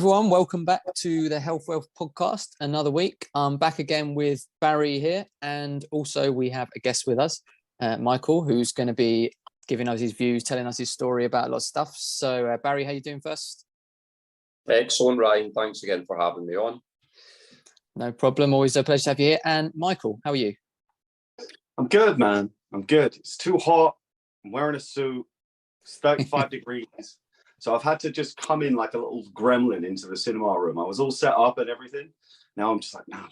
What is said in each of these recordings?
Everyone, welcome back to the Health Wealth podcast. Another week. I'm back again with Barry here, and also we have a guest with us, Michael, who's going to be giving us his views, telling us his story about a lot of stuff. So, Barry, how you doing first? Excellent, Ryan. Thanks again for having me on. No problem. Always a pleasure to have you here. And Michael, how are you? I'm good, man. I'm good. It's too hot. I'm wearing a suit. It's 35 degrees. So I've had to just come in like a little gremlin into the cinema room. I was all set up and everything. Now I'm just like, no,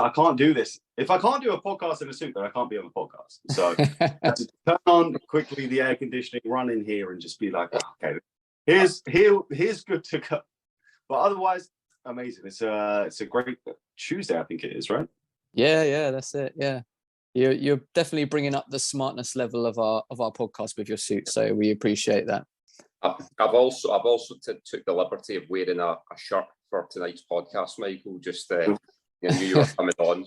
I can't do this. If I can't do a podcast in a suit, then I can't be on the podcast. So I had to turn on quickly the air conditioning, run in here and just be like, oh, okay, here's good to go. But otherwise, amazing. It's a great Tuesday, I think it is, right? Yeah, that's it. Yeah. You're definitely bringing up the smartness level of our podcast with your suit. So we appreciate that. I've also took the liberty of wearing a shirt for tonight's podcast, Michael. Just knew you were coming on.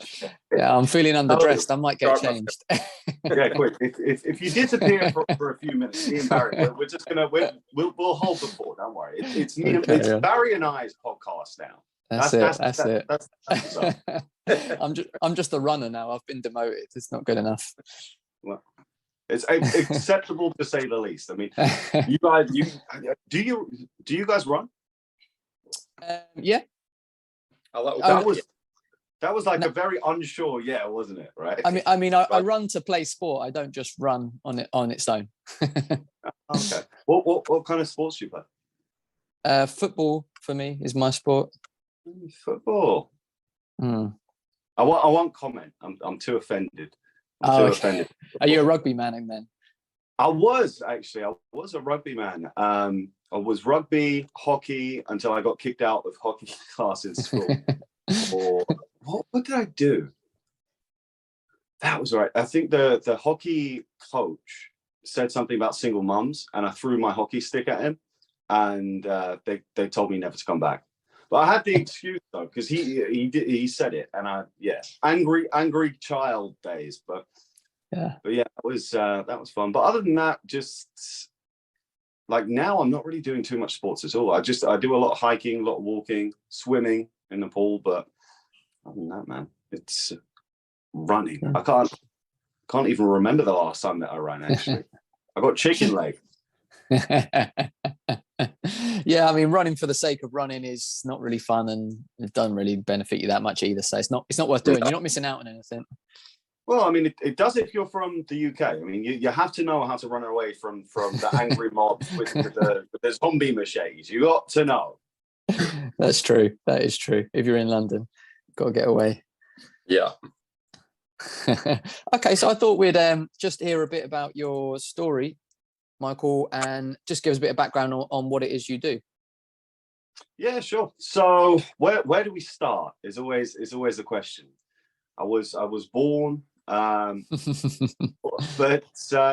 Yeah, I'm feeling underdressed. I might get changed. Yeah, quick. If you disappear for a few minutes, me and Barry, we're just gonna we'll hold the fort. Don't worry. It's me. Okay, it's Barry and I's podcast now. That's it. I'm just a runner now. I've been demoted. It's not good enough. Well, it's acceptable to say the least. I mean, you guys, do you guys run? Yeah. That was like a very unsure, wasn't it? Right. I mean, I run to play sport. I don't just run on its own. Okay. What kind of sports do you play? Football for me is my sport. Football. Mm. I won't comment. I'm too offended. Offended. Are you a rugby man then? I was a rugby man. I was rugby, hockey until I got kicked out of hockey class in school. Or what did I do? That was right. I think the hockey coach said something about single mums, and I threw my hockey stick at him, and they told me never to come back. But I had the excuse though, because he said it, and angry child days. But yeah, that was fun. But other than that, just like now, I'm not really doing too much sports at all. I do a lot of hiking, a lot of walking, swimming in the pool. But other than that, man, it's running. I can't even remember the last time that I ran. Actually, I got chicken leg. Yeah, I mean, running for the sake of running is not really fun, and it doesn't really benefit you that much either. So it's not worth doing. You're not missing out on anything. Well, I mean, it does if you're from the UK. I mean, you have to know how to run away from the angry mobs with the zombie machetes. You got to know. That's true. That is true. If you're in London, got to get away. Yeah. Okay, so I thought we'd just hear a bit about your story, Michael, and just give us a bit of background on what it is you do. Yeah, sure. So where do we start? Is always a question. I was born, but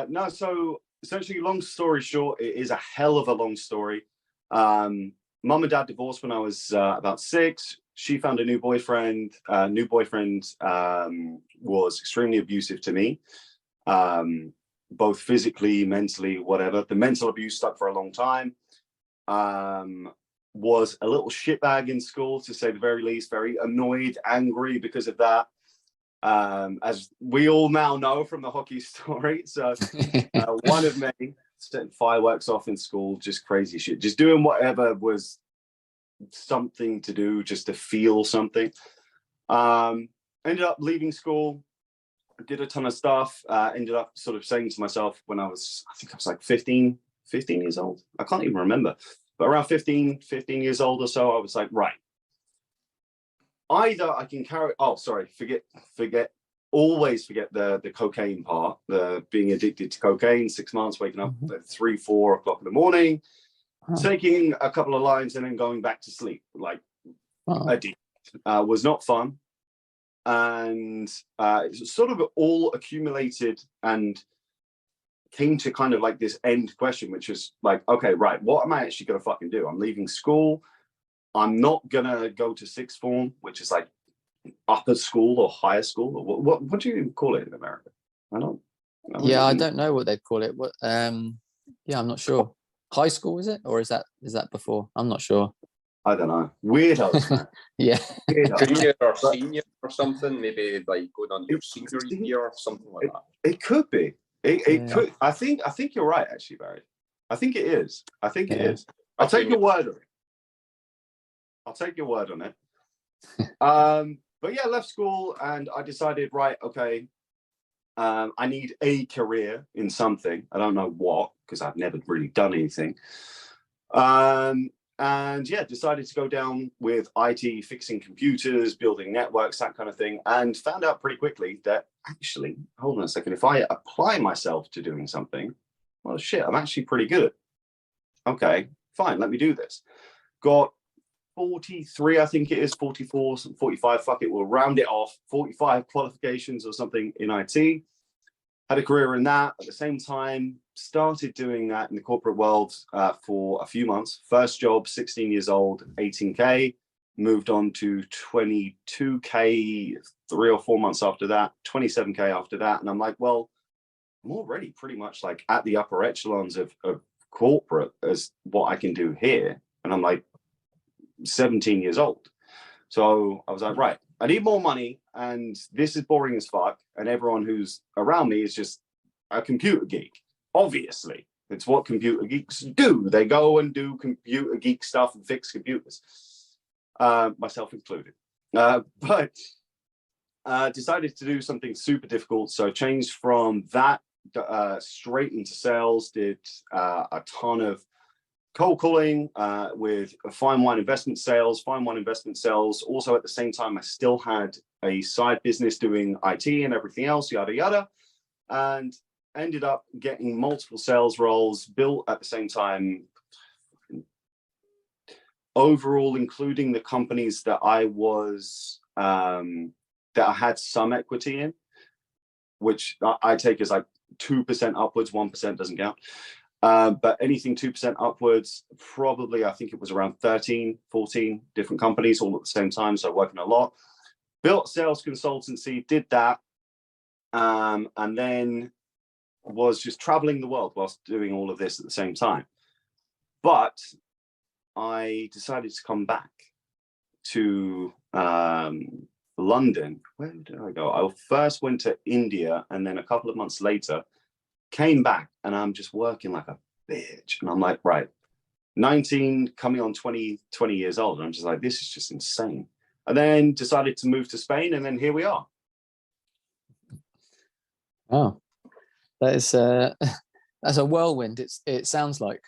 no. So essentially, long story short, it is a hell of a long story. Mum and dad divorced when I was about 6. She found a new boyfriend. New boyfriend was extremely abusive to me. Both physically, mentally, whatever. The mental abuse stuck for a long time. Was a little shitbag in school, to say the very least. Very annoyed, angry because of that. As we all now know from the hockey story. So one of many, setting fireworks off in school, just crazy shit. Just doing whatever was something to do, just to feel something. Ended up leaving school. Did a ton of stuff. Ended up sort of saying to myself when I think I was like 15 years old. I can't even remember. But around 15 years old or so, I was like, right. Either I can always forget the cocaine part, the being addicted to cocaine, 6 months, waking up at 3-4 o'clock in the morning, taking a couple of lines and then going back to sleep. Like, addict. Was not fun. And it's sort of all accumulated and came to kind of like this end question, which is like, okay, right, what am I actually going to fucking do? I'm leaving school. I'm not going to go to sixth form, which is like upper school or higher school. Or what do you call it in America? I don't know what they'd call it. What? I'm not sure. High school, is it? Or is that before? I'm not sure. I don't know, weirdos, man. Yeah. Weirdos. Junior or But senior or something, maybe like going on your senior year or something like that. it could be. It Yeah. could. I think you're right, actually, Barry. I think it is. I think it Yeah. is. I'll take your word on it. I'll take your word on it. But yeah, left school and I decided, right, okay, I need a career in something. I don't know what, because I've never really done anything. And yeah, decided to go down with IT, fixing computers, building networks, that kind of thing, and found out pretty quickly that actually, hold on a second, if I apply myself to doing something, well, shit, I'm actually pretty good at it. Okay, fine, let me do this. Got 43, I think it is, 44, 45, fuck it, we'll round it off, 45 qualifications or something in IT. Had a career in that at the same time, started doing that in the corporate world for a few months. First job, 16 years old, 18K, moved on to 22K 3 or 4 months after that, 27K after that. And I'm like, well, I'm already pretty much like at the upper echelons of corporate as what I can do here. And I'm like 17 years old. So I was like, right, I need more money and this is boring as fuck. And everyone who's around me is just a computer geek. Obviously, it's what computer geeks do. They go and do computer geek stuff and fix computers, myself included. But decided to do something super difficult. So changed from that straight into sales, did a ton of cold calling with fine wine investment sales. Also at the same time, I still had a side business doing IT and everything else, yada, yada. And ended up getting multiple sales roles, built at the same time. Overall, including the companies that I was, that I had some equity in, which I take as like 2% upwards, 1% doesn't count. But anything 2% upwards, probably, I think it was around 13, 14 different companies all at the same time. So working a lot, built sales consultancy, did that. And then was just traveling the world whilst doing all of this at the same time. But I decided to come back to London. Where did I go? I first went to India and then a couple of months later came back and I'm just working like a bitch. And I'm like, right, 19, coming on 20 years old. And I'm just like, this is just insane. And then decided to move to Spain and then here we are. Oh, that is that's a whirlwind. It sounds like.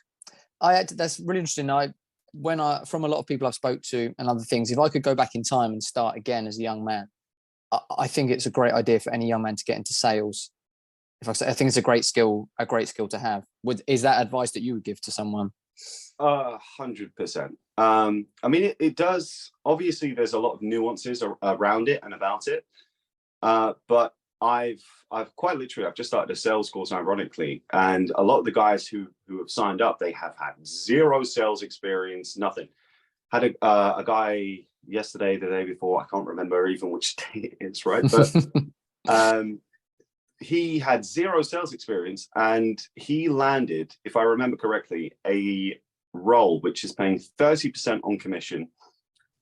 That's really interesting. From a lot of people I've spoke to and other things, if I could go back in time and start again as a young man, I think it's a great idea for any young man to get into sales. I think it's a great skill to have. Is that advice that you would give to someone? 100%. I mean, it does. Obviously, there's a lot of nuances around it and about it. But I've quite literally, I've just started a sales course, ironically, and a lot of the guys who have signed up, they have had zero sales experience, nothing. Had a guy yesterday, the day before, I can't remember even which day it is, right? But he had zero sales experience and he landed, if I remember correctly, a role which is paying 30% on commission,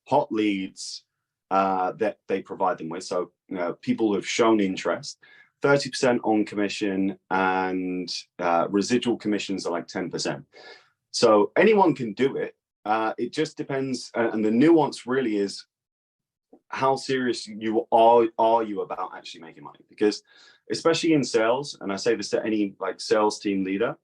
hot leads that they provide them with. So people have shown interest, 30% on commission, and residual commissions are like 10%. So anyone can do it. It just depends. And the nuance really is how serious you are you about actually making money? Because especially in sales, and I say this to any like sales team leader,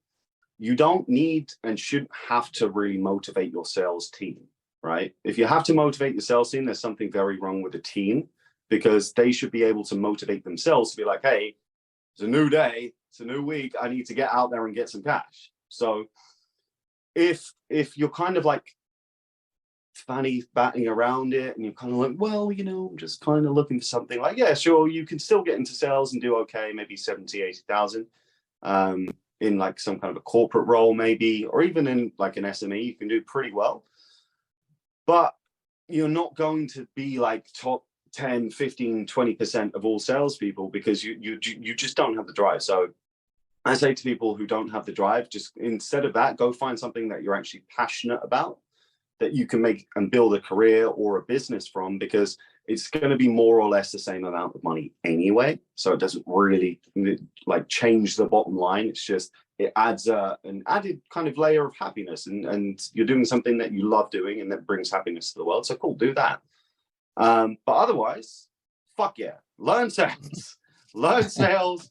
you don't need and shouldn't have to really motivate your sales team, right? If you have to motivate your sales team, there's something very wrong with the team, because they should be able to motivate themselves to be like, hey, it's a new day, it's a new week, I need to get out there and get some cash. So if you're kind of like fanny batting around it and you're kind of like, well, I'm just kind of looking for something, like, yeah, sure, you can still get into sales and do okay, maybe 70, 80,000 in like some kind of a corporate role maybe, or even in like an SME, you can do pretty well. But you're not going to be like top 10, 15, 20% of all salespeople, because you just don't have the drive. So I say to people who don't have the drive, just instead of that, go find something that you're actually passionate about. that you can make and build a career or a business from, because it's going to be more or less the same amount of money anyway. So it doesn't really like change the bottom line. It's just, it adds an added kind of layer of happiness, and you're doing something that you love doing and that brings happiness to the world. So cool, do that. But otherwise, fuck yeah, learn sales. Learn sales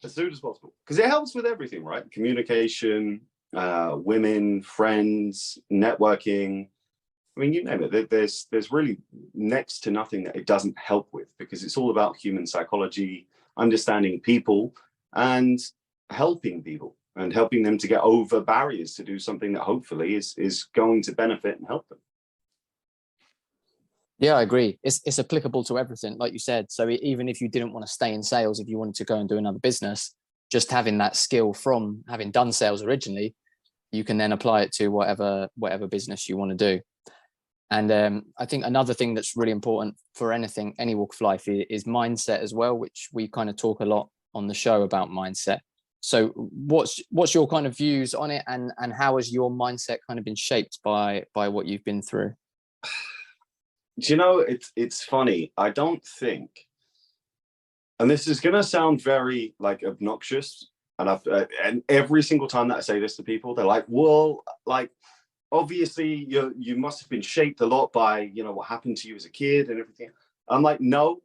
as soon as possible, because it helps with everything, right? Communication, women, friends, networking. I mean, you name it. There's really next to nothing that it doesn't help with, because it's all about human psychology, understanding people, and helping people, and helping them to get over barriers to do something that hopefully is going to benefit and help them. Yeah, I agree. It's applicable to everything, like you said. So even if you didn't want to stay in sales, if you wanted to go and do another business, just having that skill from having done sales originally, you can then apply it to whatever business you want to do. And I think another thing that's really important for anything, any walk of life, is mindset as well, which we kind of talk a lot on the show about mindset. So what's your kind of views on it, and how has your mindset kind of been shaped by what you've been through? Do you know, it's funny. I don't think, and this is going to sound very like obnoxious, and every single time that I say this to people, they're like, well, like, obviously you must have been shaped a lot by, you know, what happened to you as a kid and everything. I'm like, no,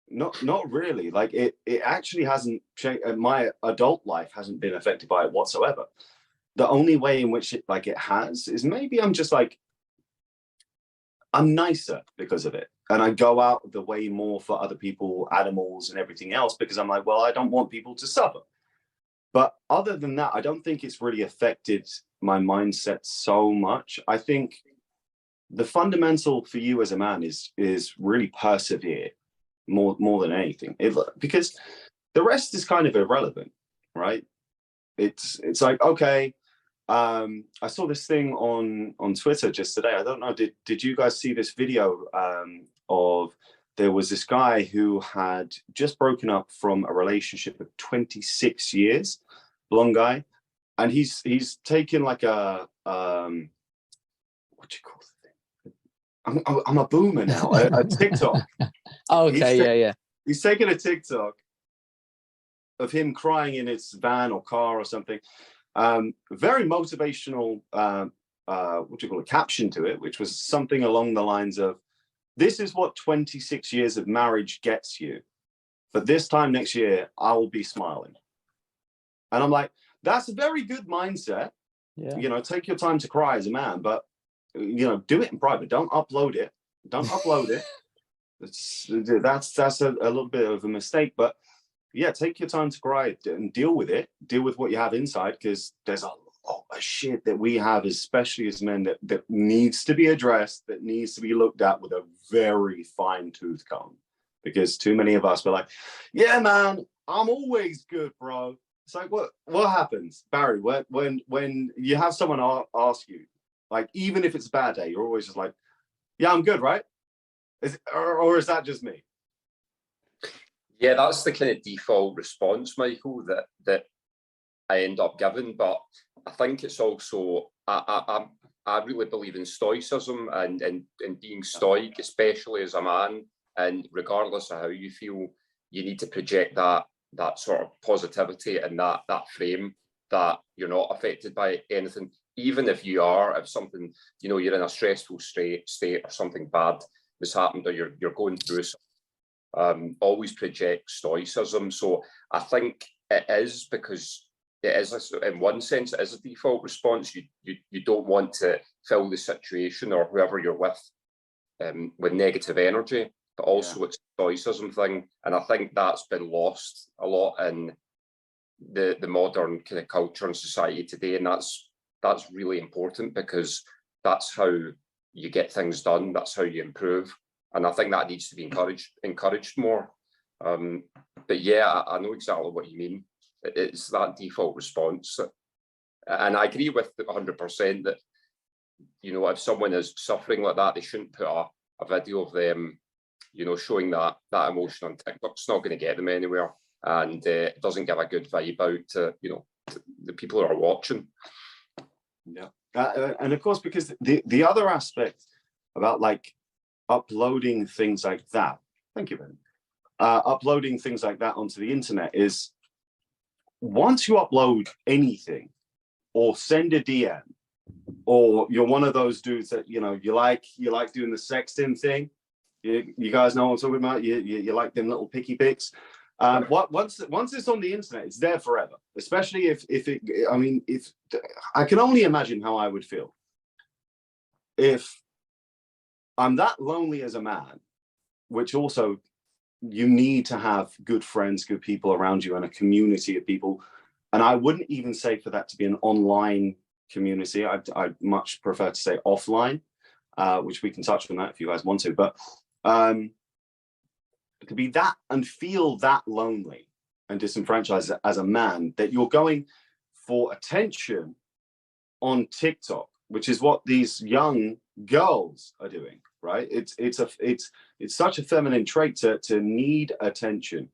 not really. Like it actually hasn't changed. My adult life hasn't been affected by it whatsoever. The only way in which it has is maybe I'm just like, I'm nicer because of it. And I go out of the way more for other people, animals and everything else, because I'm like, well, I don't want people to suffer. But other than that, I don't think it's really affected my mindset so much. I think the fundamental for you as a man is really persevere more than anything, because the rest is kind of irrelevant, right? It's like, okay, I saw this thing on Twitter just today. I don't know, did you guys see this video of, there was this guy who had just broken up from a relationship of 26 years, blonde guy, and he's taken like a what do you call the thing? I'm a boomer now. A TikTok. Okay, yeah. He's taken a TikTok of him crying in his van or car or something. Very motivational, what do you call it, caption to it, which was something along the lines of, this is what 26 years of marriage gets you. But this time next year, I will be smiling. And I'm like, that's a very good mindset. Yeah. You know, take your time to cry as a man, but, you know, do it in private. Don't upload it. Don't upload it. That's a little bit of a mistake. But yeah, take your time to cry and deal with it. Deal with what you have inside, because there's a lot of shit that we have, especially as men, that needs to be addressed, that needs to be looked at with a very fine tooth comb. Because too many of us were like, yeah, man, I'm always good, bro. It's like, what happens, Barry, when you have someone ask you, like, even if it's a bad day, you're always just like, yeah, I'm good, right? Or is that just me? Yeah, that's the kind of default response, Michael, that I end up giving. But I think it's also, I really believe in stoicism and being stoic, especially as a man. And regardless of how you feel, you need to project that sort of positivity and that frame, that you're not affected by anything. Even if you are, if something, you know, you're in a stressful state or something bad has happened, or you're going through something, always project stoicism. So I think it is, because it is, in one sense, it is a default response. You don't want to fill the situation or whoever you're with negative energy, but also it's a stoicism thing. And I think that's been lost a lot in the modern kind of culture and society today. And that's really important, because that's how you get things done. That's how you improve. And I think that needs to be encouraged more. But yeah, I know exactly what you mean. It's that default response. And I agree with 100% that, you know, if someone is suffering like that, they shouldn't put a video of them, you know, showing that emotion on TikTok. It's not going to get them anywhere. And it doesn't give a good vibe out to, you know, to the people who are watching. Yeah. And of course, because the other aspect about like uploading things like that, thank you, Ben, uploading things like that onto the internet is, once you upload anything or send a DM, or you're one of those dudes that, you know, you like doing the sexting thing. You guys know what I'm talking about. You like them little picky pics. Once it's on the internet, it's there forever. Especially if I can only imagine how I would feel if I'm that lonely as a man, which also you need to have good friends, good people around you, and a community of people. And I wouldn't even say for that to be an online community. I'd much prefer to say offline, which we can touch on that if you guys want to. But to be that and feel that lonely and disenfranchised as a man, that you're going for attention on TikTok, which is what these young girls are doing, right? It's such a feminine trait to need attention.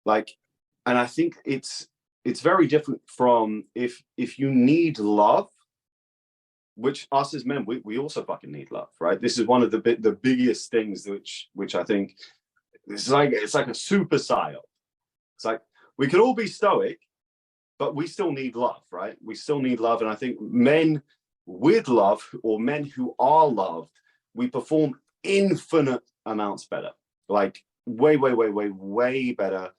Like, and I think it's very different from if you need love, which us as men, we also fucking need love, right? This is one of the biggest things which I think it's like a super psyop. It's like we could all be stoic, but we still need love, right? We still need love. And I think men with love, or men who are loved, we perform infinite amounts better, like way better,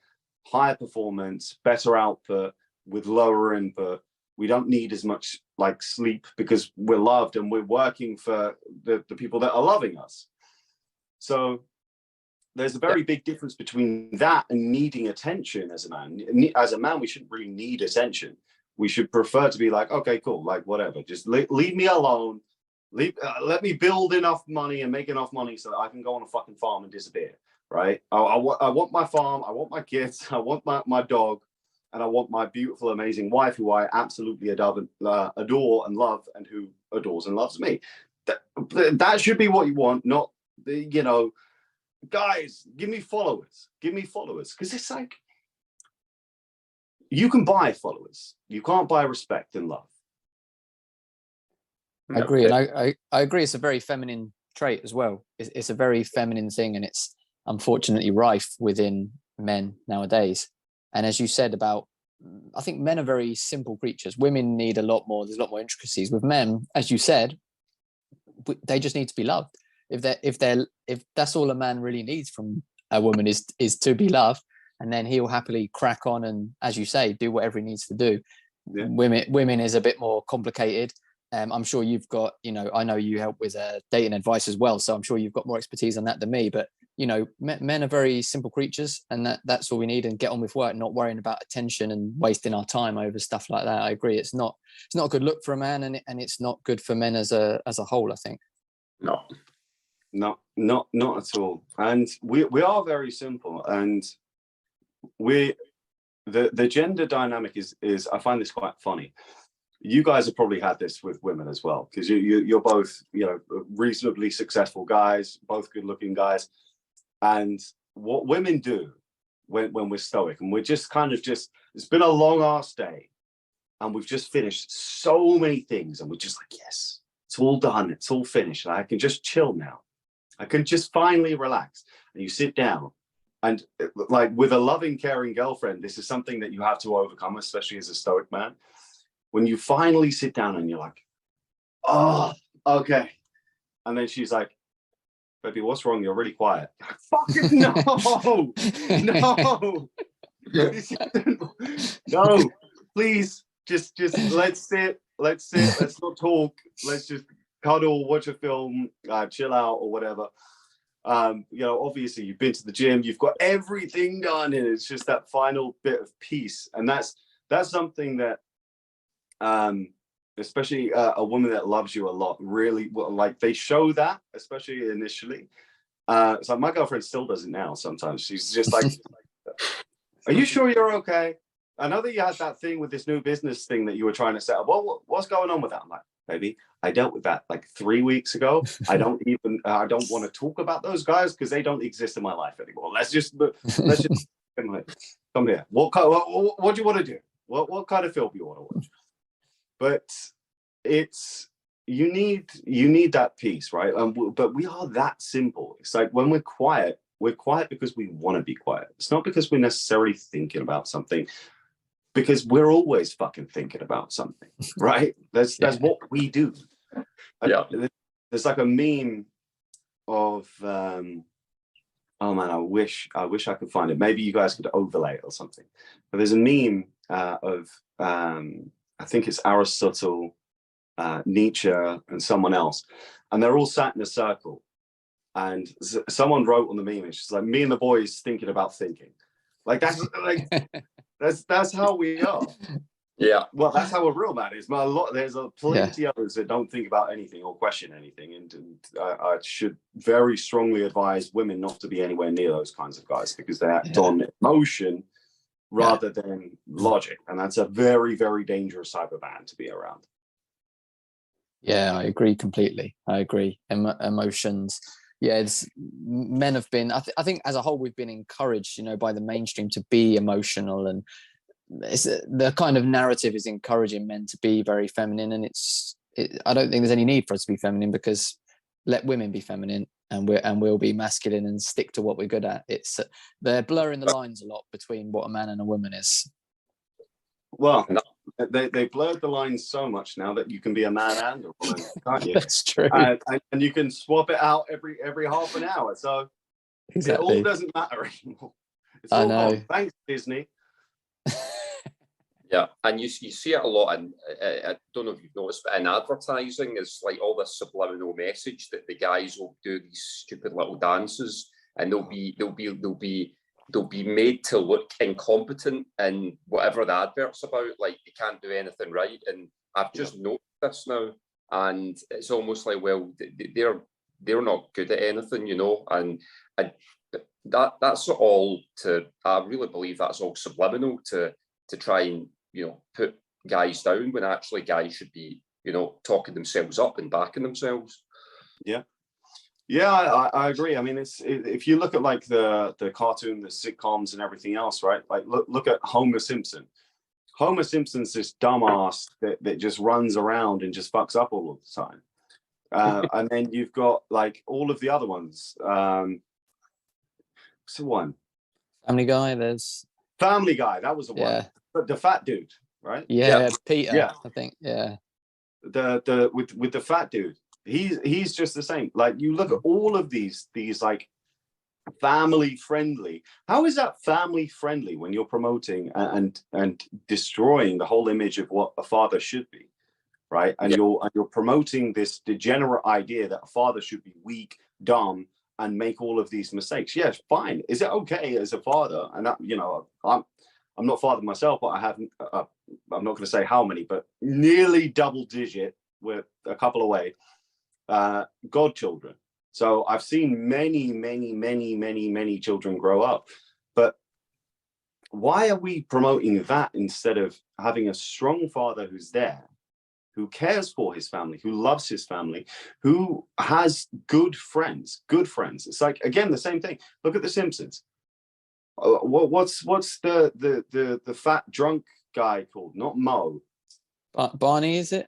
higher performance, better output with lower input. We don't need as much like sleep because we're loved and we're working for the people that are loving us. So there's a very big difference between that and needing attention as a man. As a man, we shouldn't really need attention. We should prefer to be like, okay, cool, like whatever, just leave me alone. Let me build enough money and make enough money so that I can go on a fucking farm and disappear, right? I want my farm, I want my kids, I want my dog, and I want my beautiful, amazing wife, who I absolutely adore and love, and who adores and loves me. That should be what you want, not the, you know, guys, give me followers, because it's like, you can buy followers, you can't buy respect and love. I agree, and I agree. It's a very feminine trait as well. It's a very feminine thing, and it's unfortunately rife within men nowadays. And as you said about, I think men are very simple creatures. Women need a lot more. There's a lot more intricacies. With men, as you said, they just need to be loved. If that's all a man really needs from a woman is to be loved, and then he'll happily crack on and, as you say, do whatever he needs to do. Yeah. Women is a bit more complicated. I'm sure you've got, you know, I know you help with dating advice as well, so I'm sure you've got more expertise on that than me. But you know, men are very simple creatures, and that's all we need. And get on with work, not worrying about attention and wasting our time over stuff like that. I agree. It's not a good look for a man, and it's not good for men as a whole, I think. No, not at all. And we are very simple, and the gender dynamic is I find this quite funny. You guys have probably had this with women as well, because you're both, you know, reasonably successful guys, both good looking guys. And what women do when we're stoic, and we're just kind of it's been a long ass day and we've just finished so many things, and we're just like, yes, it's all done, it's all finished, and I can just chill now. I can just finally relax. And you sit down, and like with a loving, caring girlfriend, this is something that you have to overcome, especially as a stoic man. When you finally sit down and you're like, oh, okay. And then she's like, baby, what's wrong? You're really quiet. Fucking no, no, please, just let's sit, let's not talk, let's just cuddle, watch a film, chill out or whatever. You know, obviously you've been to the gym, you've got everything done, and it's just that final bit of peace. And that's something that especially a woman that loves you a lot, really, like, they show that, especially initially. So my girlfriend still does it now sometimes. She's just like, are you sure you're okay? I know that you had that thing with this new business thing that you were trying to set up. Well, what's going on with that? I'm like, baby, I dealt with that like 3 weeks ago. I don't want to talk about those guys because they don't exist in my life anymore. Let's just come here. What do you want to do? What kind of film do you want to watch? But it's you need that peace, right? But we are that simple. It's like when we're quiet because we want to be quiet. It's not because we're necessarily thinking about something, because we're always fucking thinking about something, right? That's what we do. Yeah. There's like a meme of oh man, I wish I could find it. Maybe you guys could overlay it or something. But there's a meme of I think it's Aristotle, Nietzsche, and someone else, and they're all sat in a circle. And someone wrote on the meme, it's just like me and the boys thinking about thinking. Like that's how we are. Yeah. Well, that's how a real man is. But there's plenty others that don't think about anything or question anything, and I should very strongly advise women not to be anywhere near those kinds of guys, because they act on emotion rather than logic, and that's a very, very dangerous type of man to be around. Yeah, I agree completely. I agree. Emotions. Yeah, it's men have been. I think as a whole we've been encouraged, you know, by the mainstream to be emotional, and it's the kind of narrative is encouraging men to be very feminine, and I don't think there's any need for us to be feminine, because let women be feminine and we'll be masculine and stick to what we're good at. They're blurring the lines a lot between what a man and a woman is. Well, they blurred the lines so much now that you can be a man and a woman, can't you? That's true. And you can swap it out every half an hour, so exactly. It all doesn't matter anymore. It's I all know. gone. Thanks, Disney. Yeah, and you see it a lot in, I don't know if you've noticed, but in advertising, it's like all this subliminal message that the guys will do these stupid little dances, and they'll be made to look incompetent in whatever the advert's about, like they can't do anything right. And I've just noticed this now, and it's almost like, well, they're not good at anything, you know, and that's all I really believe that's all subliminal to try and, you know, put guys down, when actually guys should be, you know, talking themselves up and backing themselves. Yeah, I agree. I mean, if you look at like the cartoon, the sitcoms, and everything else, right? Like look at Homer Simpson. Homer Simpson's this dumbass that just runs around and just fucks up all of the time. And then you've got like all of the other ones. What's the one? Family Guy. There's Family Guy. That was the one. But the fat dude, right? Yeah, Peter. I think. Yeah. With the fat dude, he's just the same. Like you look at all of these like family friendly. How is that family friendly when you're promoting and destroying the whole image of what a father should be, right? And you're promoting this degenerate idea that a father should be weak, dumb, and make all of these mistakes. Yes, fine. Is it okay as a father? And that, you know, I'm not a father myself, but I have. I'm not going to say how many, but nearly double digit, with a couple away, godchildren. So I've seen many children grow up. But why are we promoting that instead of having a strong father who's there, who cares for his family, who loves his family, who has good friends? It's like, again, the same thing. Look at The Simpsons. What's the fat drunk guy called? Not Mo. Barney, is it?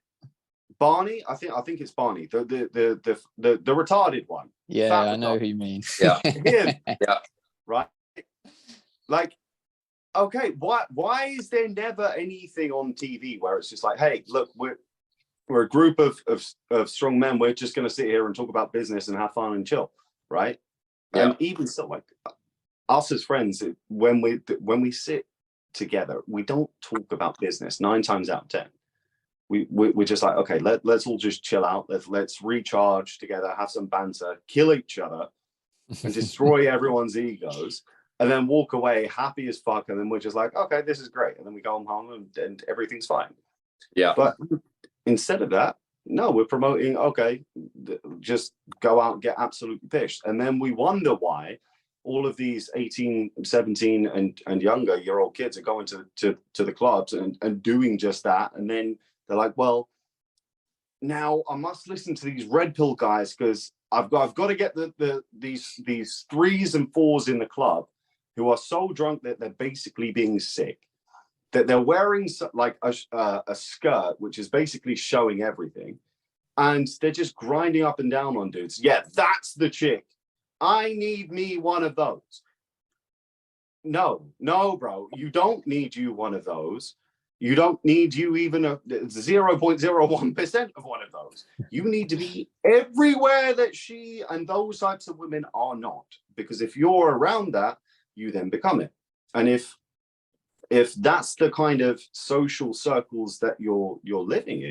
Barney? I think it's Barney. The retarded one. Yeah, I know who you mean. Yeah. Him. Yeah. Right. Like, okay, why is there never anything on TV where it's just like, hey, look, we're a group of strong men. We're just going to sit here and talk about business and have fun and chill, right? Yeah. And even so, like us as friends, when we sit together, we don't talk about business 9 times out of 10. We're just like, okay, let's all just chill out. Let's recharge together, have some banter, kill each other, and destroy everyone's egos, and then walk away happy as fuck. And then we're just like, okay, this is great. And then we go home and everything's fine. Yeah. But instead of that, no, we're promoting, okay, just go out and get absolutely pissed. And then we wonder why all of these 18, 17 and younger year old kids are going to the clubs and doing just that. And then they're like, well, now I must listen to these red pill guys because I've got to get these 3s and 4s in the club who are so drunk that they're basically being sick. that they're wearing like a skirt, which is basically showing everything. And they're just grinding up and down on dudes. Yeah, that's the chick. I need me one of those. No, bro. You don't need you one of those. You don't need you even a 0.01% of one of those. You need to be everywhere that she and those types of women are not. Because if you're around that, you then become it. And if that's the kind of social circles that you're living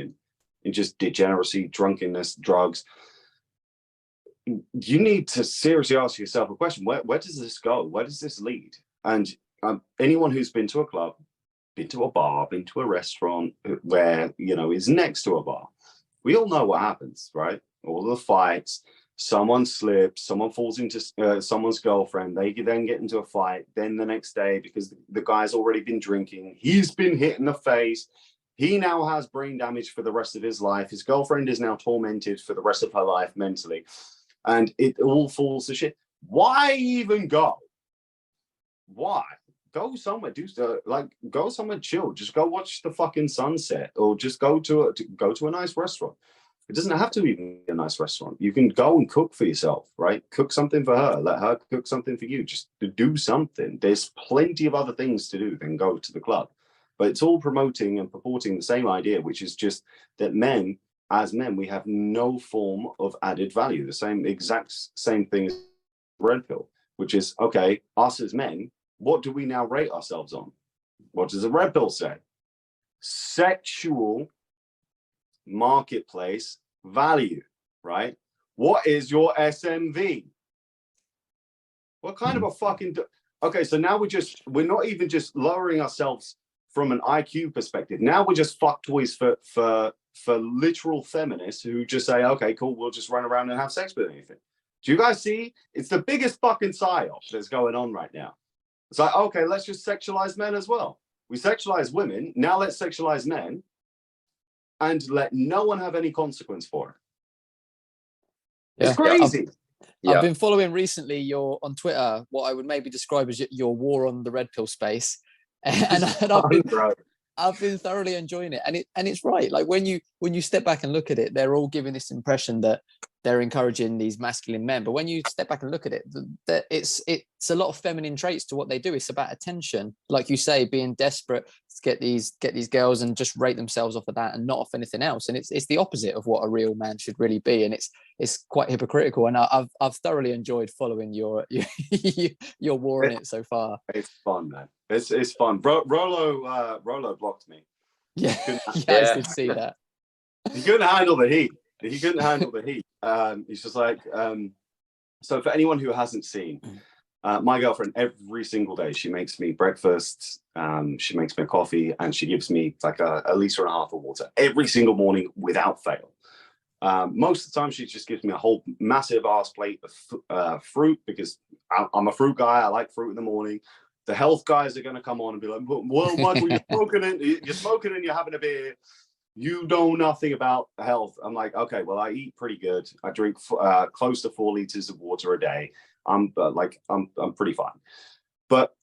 in just degeneracy, drunkenness, drugs, you need to seriously ask yourself a question: where does this go? Where does this lead? And anyone who's been to a club, been to a bar, been to a restaurant where, you know, is next to a bar, we all know what happens, right? All the fights, someone slips, someone falls into someone's girlfriend, they then get into a fight. Then the next day, because the guy's already been drinking, he's been hit in the face. He now has brain damage for the rest of his life. His girlfriend is now tormented for the rest of her life mentally. And it all falls to shit. Why even go? Why? Go somewhere, go somewhere chill. Just go watch the fucking sunset, or just go to a nice restaurant. It doesn't have to be a nice restaurant. You can go and cook for yourself, right? Cook something for her. Let her cook something for you. Just to do something. There's plenty of other things to do than go to the club. But it's all promoting and purporting the same idea, which is just that as men, we have no form of added value. The exact same thing as red pill, which is, okay, us as men, what do we now rate ourselves on? What does the red pill say? Sexual marketplace value, right? What is your SMV? What kind of a fucking... Okay, so now we're not even just lowering ourselves from an IQ perspective. Now we're just fuck toys for literal feminists who just say, okay, cool, we'll just run around and have sex with anything. Do you guys see? It's the biggest fucking psyop that's going on right now. It's like, okay, let's just sexualize men as well. We sexualize women, now let's sexualize men and let no one have any consequence for it. It's crazy. I've been following recently on Twitter what I would maybe describe as your war on the red pill space. And I've been thoroughly enjoying it, and it's right. Like when you step back and look at it, they're all giving this impression that they're encouraging these masculine men, but when you step back and look at it, it's a lot of feminine traits to what they do. It's about attention, like you say, being desperate to get these girls and just rate themselves off of that and not off anything else. And it's the opposite of what a real man should really be, and it's quite hypocritical. And I've thoroughly enjoyed following your war on it so far. It's fun, man. It's fun. Rolo blocked me. Yeah, I did see that. He couldn't handle the heat. He's just like, so for anyone who hasn't seen, my girlfriend, every single day, she makes me breakfast, she makes me coffee, and she gives me like a liter and a half of water every single morning without fail. Most of the time, she just gives me a whole massive ass plate of fruit, because I'm a fruit guy. I like fruit in the morning. The health guys are going to come on and be like, well, Michael, you're smoking and you're having a beer. You know nothing about health. I'm like, okay, well, I eat pretty good. I drink close to 4 liters of water a day. I'm pretty fine. But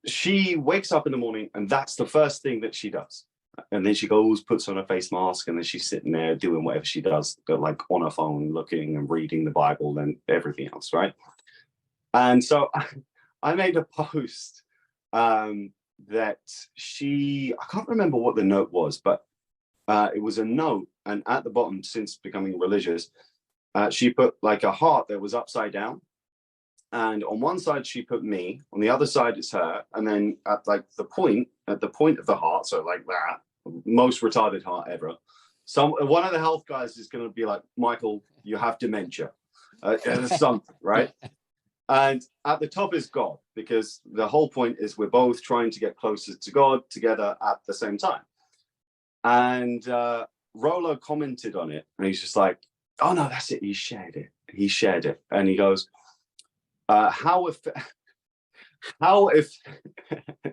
she wakes up in the morning and that's the first thing that she does. And then she goes, puts on a face mask, and then she's sitting there doing whatever she does, like on her phone, looking and reading the Bible and everything else, right? And so I made a post that I can't remember what the note was, but it was a note, and at the bottom, since becoming religious, she put like a heart that was upside down, and on one side she put me, on the other side it's her, and then at the point of the heart, so like that, most retarded heart ever, one of the health guys is going to be like, Michael, you have dementia, something, right? And at the top is God, because the whole point is we're both trying to get closer to God together at the same time. And Rolo commented on it, and he's just like, oh no, that's it. He shared it. And he goes, how if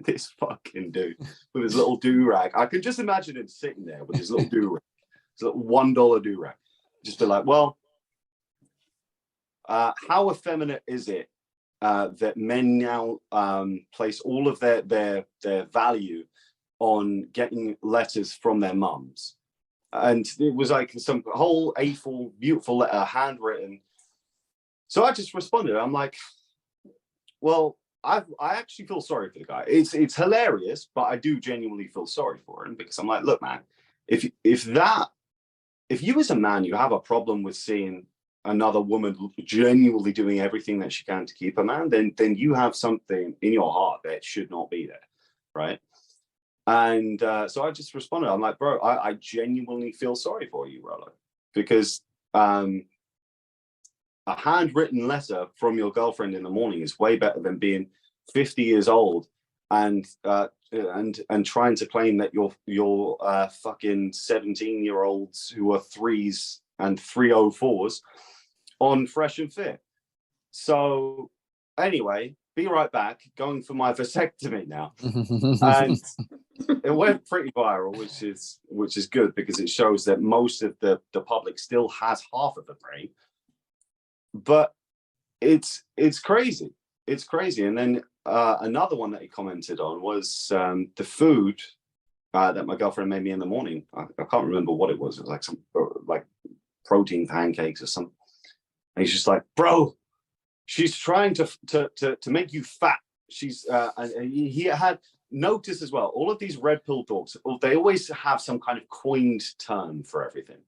this fucking dude with his little do-rag, I can just imagine him sitting there with his little do-rag, his little $1 do-rag, just be like, well, how effeminate is it that men now place all of their value on getting letters from their mums. And it was like some whole A4 beautiful letter, handwritten. So I just responded. I'm like, well, I actually feel sorry for the guy. It's hilarious, but I do genuinely feel sorry for him, because I'm like, look, man, if you as a man, you have a problem with seeing another woman genuinely doing everything that she can to keep a man, then you have something in your heart that should not be there, right? And so I just responded. I'm like, bro, I genuinely feel sorry for you, Rollo, because a handwritten letter from your girlfriend in the morning is way better than being 50 years old and trying to claim that your fucking 17-year-olds who are 3s and 304s on Fresh and Fit. So anyway, be right back, going for my vasectomy now. And it went pretty viral, which is good, because it shows that most of the public still has half of the brain. But it's crazy. It's crazy. And then another one that he commented on was the food that my girlfriend made me in the morning. I can't remember what it was. It was like some like protein pancakes or something. And he's just like, bro, she's trying to make you fat. She's and he had noticed as well, all of these red pill dogs, they always have some kind of coined term for everything.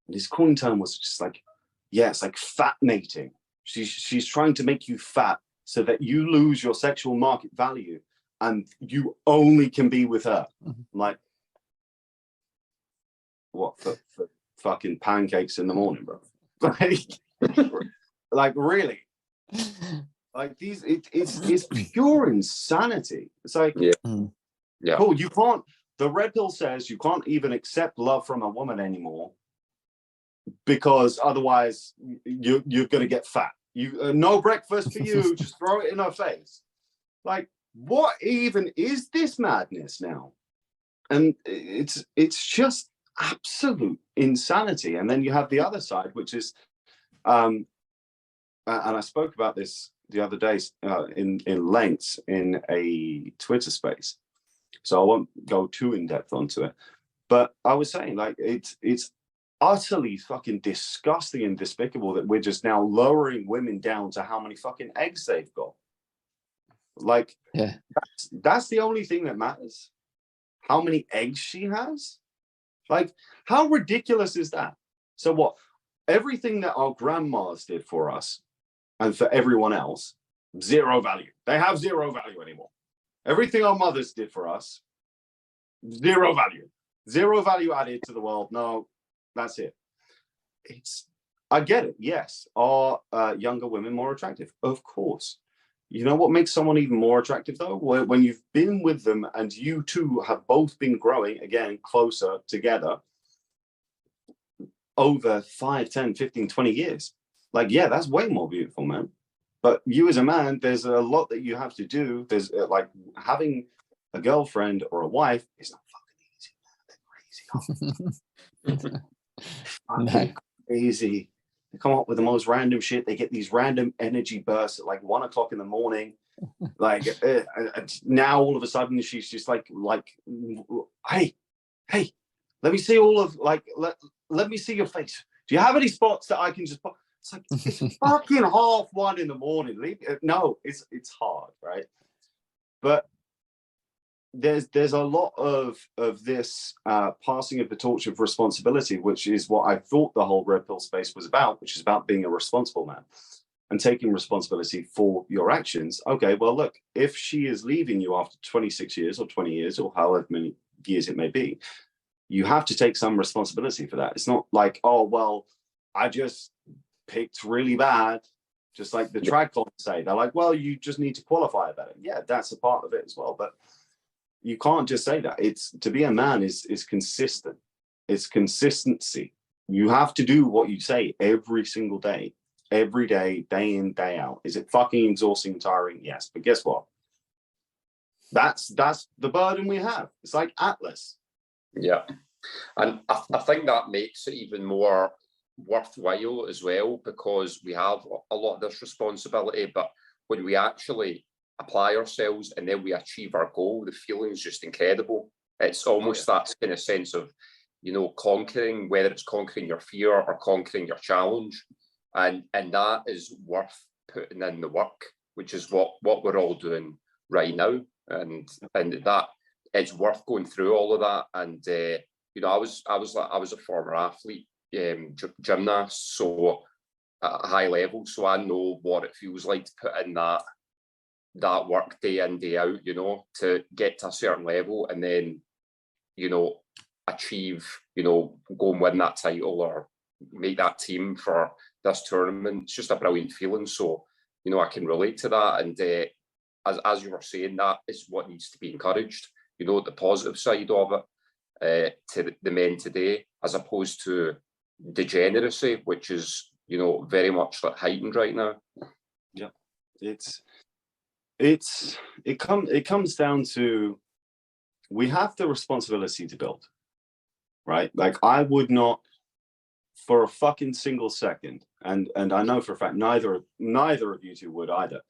And his coined term was just like, yeah, it's like fat mating. She's trying to make you fat so that you lose your sexual market value and you only can be with her. I'm like, what, for fucking pancakes in the morning, bro? Like really? Like these, it's pure insanity. It's like, yeah, cool. You can't. The red pill says you can't even accept love from a woman anymore, because otherwise you're going to get fat. No breakfast for you, just throw it in her face. Like, what even is this madness now? And it's just absolute insanity. And then you have the other side, which is and I spoke about this the other day in lengths in a Twitter space, so I won't go too in depth onto it, but I was saying, like, it's utterly fucking disgusting and despicable that we're just now lowering women down to how many fucking eggs they've got. Like, yeah, that's the only thing that matters. How many eggs she has? Like, how ridiculous is that? So what? Everything that our grandmas did for us and for everyone else, zero value. They have zero value anymore. Everything our mothers did for us, zero value. Zero value added to the world. No, that's it. I get it. Yes. Are younger women more attractive? Of course. You know what makes someone even more attractive, though? When you've been with them and you two have both been growing, again, closer together over 5, 10, 15, 20 years. Like, yeah, that's way more beautiful, man. But you as a man, there's a lot that you have to do. There's like having a girlfriend or a wife is not fucking easy. Fucking crazy. They come up with the most random shit. They get these random energy bursts at like 1 o'clock in the morning. Like now all of a sudden she's just like, hey, let me see all of like, let me see your face. Do you have any spots that I can just put? It's like, it's fucking 1:30 in the morning. No, it's hard, right? But there's a lot of this passing of the torch of responsibility, which is what I thought the whole red pill space was about, which is about being a responsible man and taking responsibility for your actions. Okay, well, look, if she is leaving you after 26 years or 20 years or however many years it may be, you have to take some responsibility for that. It's not like, oh, well, I just picked really bad, just like the trad cons say. They're like, well, you just need to qualify better. Yeah, that's a part of it as well. But you can't just say that. It's to be a man is consistent. It's consistency. You have to do what you say every single day, every day, day in, day out. Is it fucking exhausting and tiring? Yes. But guess what? That's the burden we have. It's like Atlas. Yeah. And I think that makes it even more worthwhile as well, because we have a lot of this responsibility, but when we actually apply ourselves and then we achieve our goal, the feeling is just incredible. It's almost that kind of sense of, you know, conquering, whether it's conquering your fear or conquering your challenge. And that is worth putting in the work, which is what we're all doing right now. And that it's worth going through all of that. And you know, I was a former athlete, gymnast, so at a high level, so I know what it feels like to put in that work day in, day out, you know, to get to a certain level and then, you know, achieve, you know, go and win that title or make that team for this tournament. It's just a brilliant feeling. So, you know, I can relate to that. And as you were saying, that is what needs to be encouraged, you know, the positive side of it to the men today, as opposed to degeneracy, which is, you know, very much like heightened right now. Yeah, it comes down to, we have the responsibility to build, right? Like, I would not for a fucking single second, and I know for a fact neither of you two would either,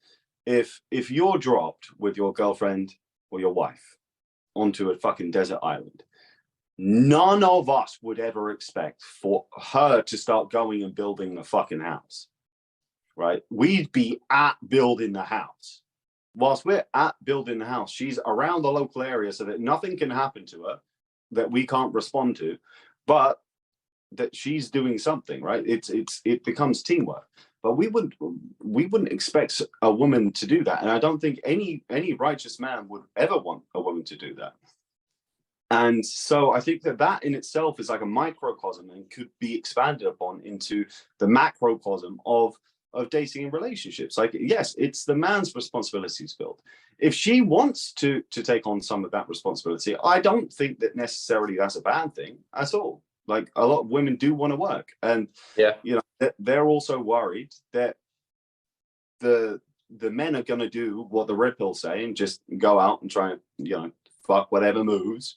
if you're dropped with your girlfriend or your wife onto a fucking desert island, none of us would ever expect for her to start going and building a fucking house, right? We'd be at building the house. Whilst we're at building the house, she's around the local area so that nothing can happen to her that we can't respond to, but that she's doing something, right? It becomes teamwork. But we wouldn't expect a woman to do that, and I don't think any righteous man would ever want a woman to do that. And so I think that in itself is like a microcosm and could be expanded upon into the macrocosm of dating and relationships. Like, yes, it's the man's responsibility to build. If she wants to take on some of that responsibility, I don't think that necessarily that's a bad thing at all. Like, a lot of women do want to work, and yeah, you know, they're also worried that the men are going to do what the red pill say and just go out and try and, you know, fuck whatever moves,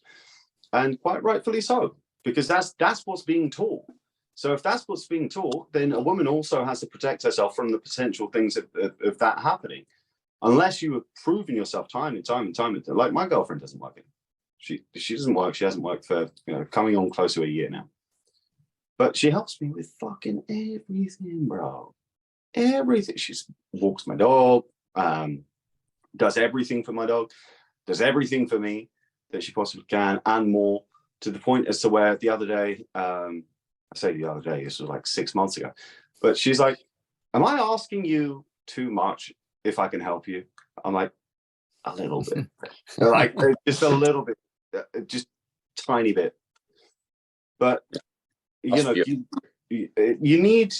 and quite rightfully so, because that's what's being taught. So if that's what's being taught, then a woman also has to protect herself from the potential things of that happening, unless you have proven yourself time and time and time. Like, my girlfriend doesn't work. She doesn't work. She hasn't worked for, you know, coming on close to a year now. But she helps me with fucking everything, bro. Everything. She walks my dog, does everything for my dog, does everything for me that she possibly can, and more, to the point as to where the other day, I say the other day, this was like 6 months ago, but she's like, am I asking you too much if I can help you? I'm like, a little bit. Like, just a little bit, just tiny bit. But you know, you need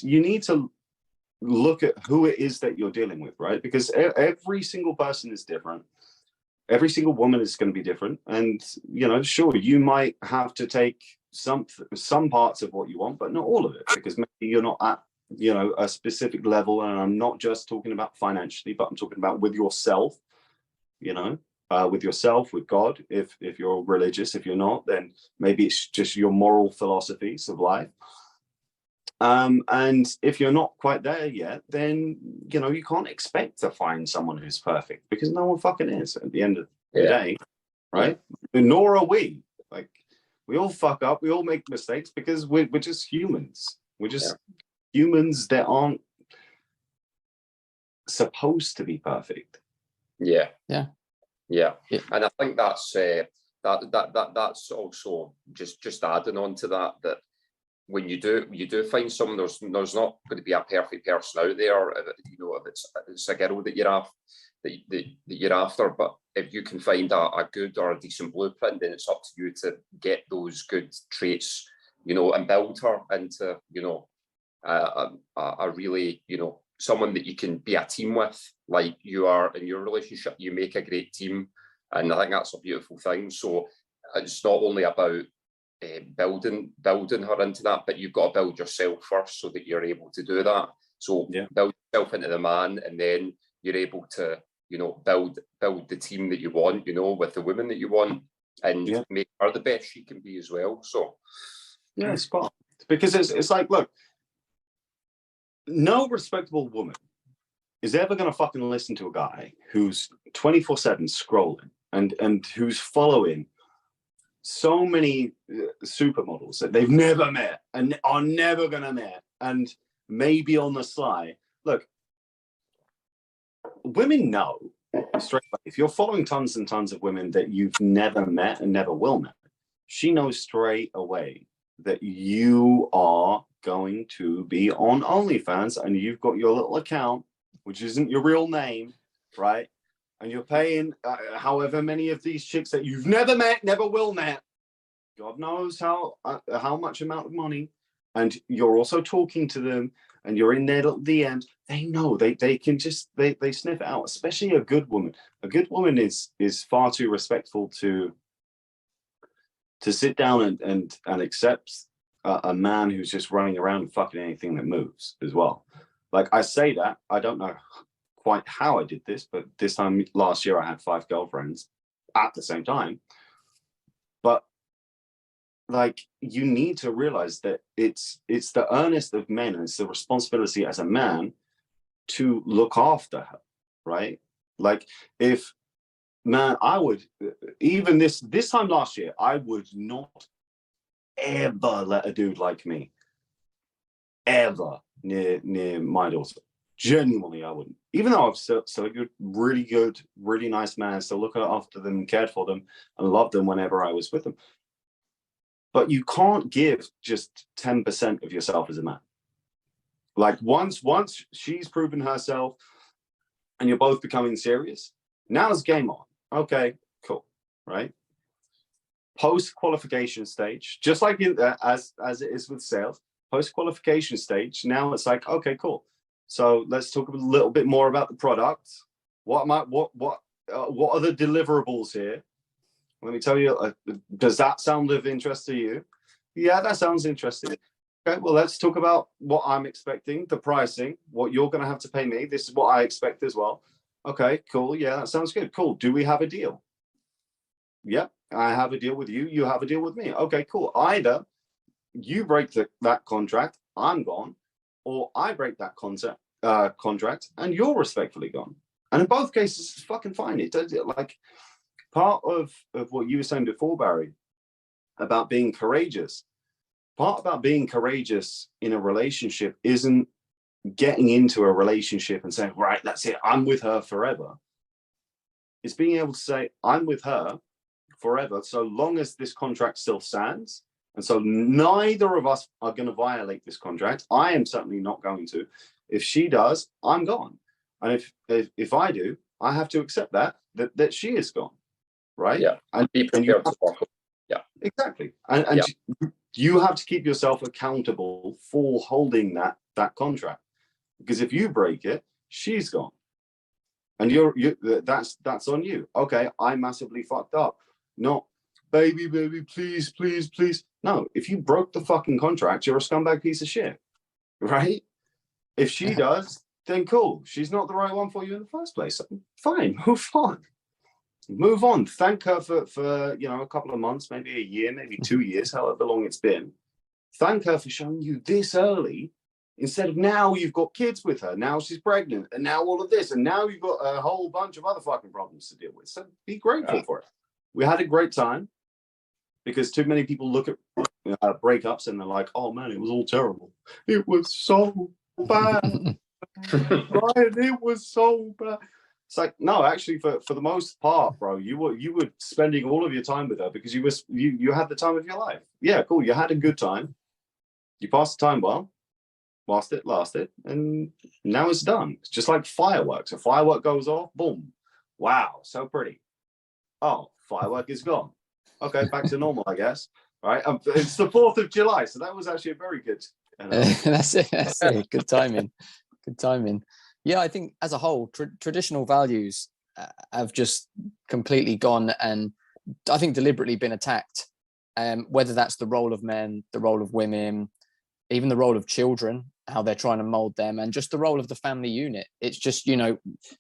to look at who it is that you're dealing with, right? Because every single person is different. Every single woman is going to be different, and you know, sure, you might have to take some parts of what you want, but not all of it, because maybe you're not at, you know, a specific level. And I'm not just talking about financially, but I'm talking about with yourself, you know, with yourself, with God. If you're religious, if you're not, then maybe it's just your moral philosophies of life. And if you're not quite there yet, then, you know, you can't expect to find someone who's perfect, because no one fucking is at the end of the day, right? Yeah. Nor are we. Like, we all fuck up, we all make mistakes, because we're just humans. We're just humans that aren't supposed to be perfect. Yeah. And I think that's that's also just adding on to that when you do find someone, there's not going to be a perfect person out there. You know, if it's a girl that you're after, but if you can find a good or a decent blueprint, then it's up to you to get those good traits, you know, and build her into, you know, a really, you know, someone that you can be a team with, like you are in your relationship. You make a great team, and I think that's a beautiful thing. So it's not only about building her into that, but you've got to build yourself first so that you're able to do that. So build yourself into the man, and then you're able to, you know, build the team that you want, you know, with the women that you want, and make her the best she can be as well. So it's fun, because it's like, look, no respectable woman is ever going to fucking listen to a guy who's 24/7 scrolling and who's following so many supermodels that they've never met and are never going to meet, and maybe on the sly. Look, women know straight away. If you're following tons and tons of women that you've never met and never will meet, she knows straight away that you are going to be on OnlyFans and you've got your little account, which isn't your real name, right? And you're paying however many of these chicks that you've never met, never will met, God knows how much amount of money, and you're also talking to them, and you're in their little DMs. They know, they can just they sniff it out. Especially a good woman. A good woman is far too respectful to sit down and accept a man who's just running around and fucking anything that moves as well. Like, I say that, I don't know quite how I did this, but this time last year I had 5 girlfriends at the same time. But like, you need to realize that it's the earnest of men, and it's the responsibility as a man to look after her, right? Like, if, man, I would, even this time last year, I would not ever let a dude like me ever near my daughter. Genuinely, I wouldn't. Even though I'm still a good, really nice man, still look after them, cared for them, and loved them whenever I was with them. But you can't give just 10% of yourself as a man. Like, once she's proven herself and you're both becoming serious, now it's game on. Okay, cool, right? Post-qualification stage, just like as it is with sales, post-qualification stage, now it's like, okay, cool. So let's talk a little bit more about the product. What are the deliverables here? Let me tell you, does that sound of interest to you? Yeah, that sounds interesting. Okay, well, let's talk about what I'm expecting, the pricing, what you're going to have to pay me. This is what I expect as well. Okay, cool. Yeah, that sounds good. Cool. Do we have a deal? Yep, I have a deal with you. You have a deal with me. Okay, cool. Either you break that contract, I'm gone, or I break that contract and you're respectfully gone. And in both cases, it's fucking fine. It does it like part of what you were saying before, Barry, about being courageous. Part about being courageous in a relationship isn't getting into a relationship and saying, right, that's it, I'm with her forever. It's being able to say, I'm with her forever, so long as this contract still stands. And so neither of us are going to violate this contract. I am certainly not going to. If she does, I'm gone. And if I do, I have to accept that she is gone. Right? Yeah. And be prepared to walk. Yeah. Exactly. And you have to keep yourself accountable for holding that contract. Because if you break it, she's gone. And that's on you. Okay, I massively fucked up. Not, baby, please, please, please. No, if you broke the fucking contract, you're a scumbag piece of shit. Right? If she does, then cool. She's not the right one for you in the first place. Fine, move on. Move on. Thank her for a couple of months, maybe a year, maybe 2 years, however long it's been. Thank her for showing you this early, instead of now you've got kids with her, now she's pregnant, and now all of this, and now you've got a whole bunch of other fucking problems to deal with. So be grateful for it. We had a great time, because too many people look at breakups and they're like, oh man, it was all terrible. It was so bad. Ryan, it was so bad. It's like, no, actually, for the most part, bro, you were spending all of your time with her because you had the time of your life. Yeah, cool. You had a good time. You passed the time well, whilst it lasted, and now it's done. It's just like fireworks. A firework goes off, boom. Wow, so pretty. Oh, firework is gone. Okay, back to normal, I guess. All right. It's the 4th of July, so that was actually a very good. That's it. Good timing. Good timing. Yeah, I think as a whole, traditional values have just completely gone, and I think deliberately been attacked. Whether that's the role of men, the role of women, even the role of children, how they're trying to mold them, and just the role of the family unit. It's just,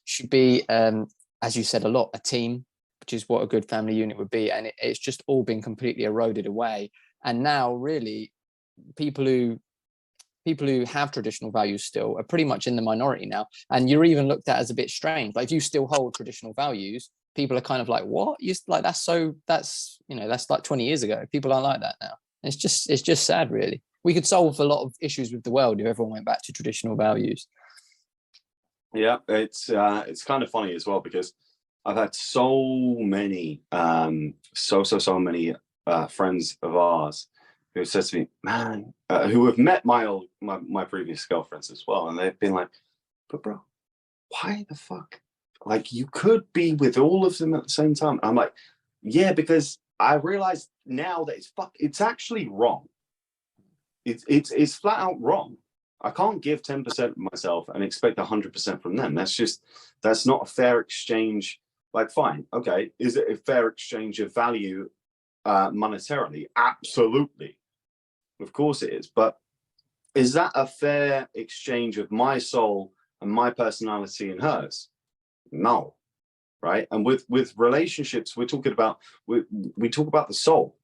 should be, as you said a lot, a team, which is what a good family unit would be. And it's just all been completely eroded away. And now really people who people who have traditional values still are pretty much in the minority now, and you're even looked at as a bit strange. Like if you still hold traditional values, people are kind of like, what? You like that's like 20 years ago. People aren't like that now. And it's just sad, really. We could solve a lot of issues with the world if everyone went back to traditional values. Yeah, it's kind of funny as well, because I've had so many so many friends of ours who said to me, man, who have met my previous girlfriends as well, and they've been like, but bro, why the fuck? Like, you could be with all of them at the same time. I'm like, yeah, because I realize now that it's actually wrong. It's flat out wrong. I can't give 10% of myself and expect 100% from them. That's not a fair exchange. Like, fine, okay, is it a fair exchange of value monetarily? Absolutely, of course it is. But is that a fair exchange of my soul and my personality and hers? No, right? And with relationships, we talk about the soul.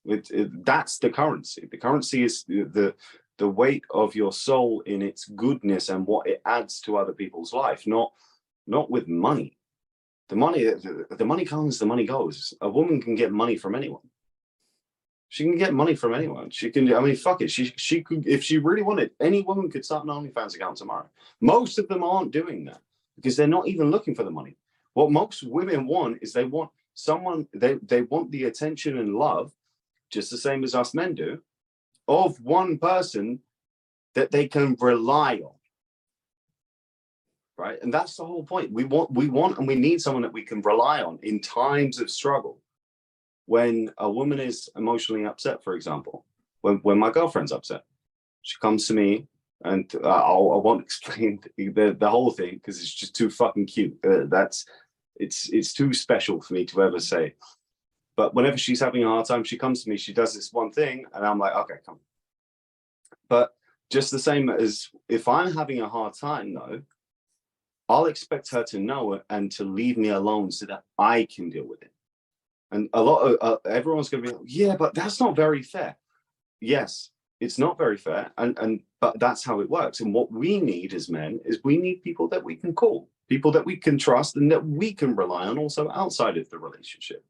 That's the currency. The currency is the weight of your soul in its goodness and what it adds to other people's life, not with money. The money comes, the money goes. A woman can get money from anyone. She can get money from anyone. She can, I mean, fuck it. She could, if she really wanted, any woman could start an OnlyFans account tomorrow. Most of them aren't doing that because they're not even looking for the money. What most women want is they want someone, they want the attention and love, just the same as us men do, of one person that they can rely on. Right? And that's the whole point. We want and we need someone that we can rely on in times of struggle. When a woman is emotionally upset, for example, when my girlfriend's upset, she comes to me, and I won't explain the whole thing because it's just too fucking cute. It's too special for me to ever say. But whenever she's having a hard time, she comes to me, she does this one thing, and I'm like, okay, come. But just the same as if I'm having a hard time, though, I'll expect her to know it and to leave me alone so that I can deal with it. And a lot of everyone's going to be like, yeah, but that's not very fair. Yes, it's not very fair, but that's how it works. And what we need as men is we need people that we can call, people that we can trust and that we can rely on also outside of the relationship.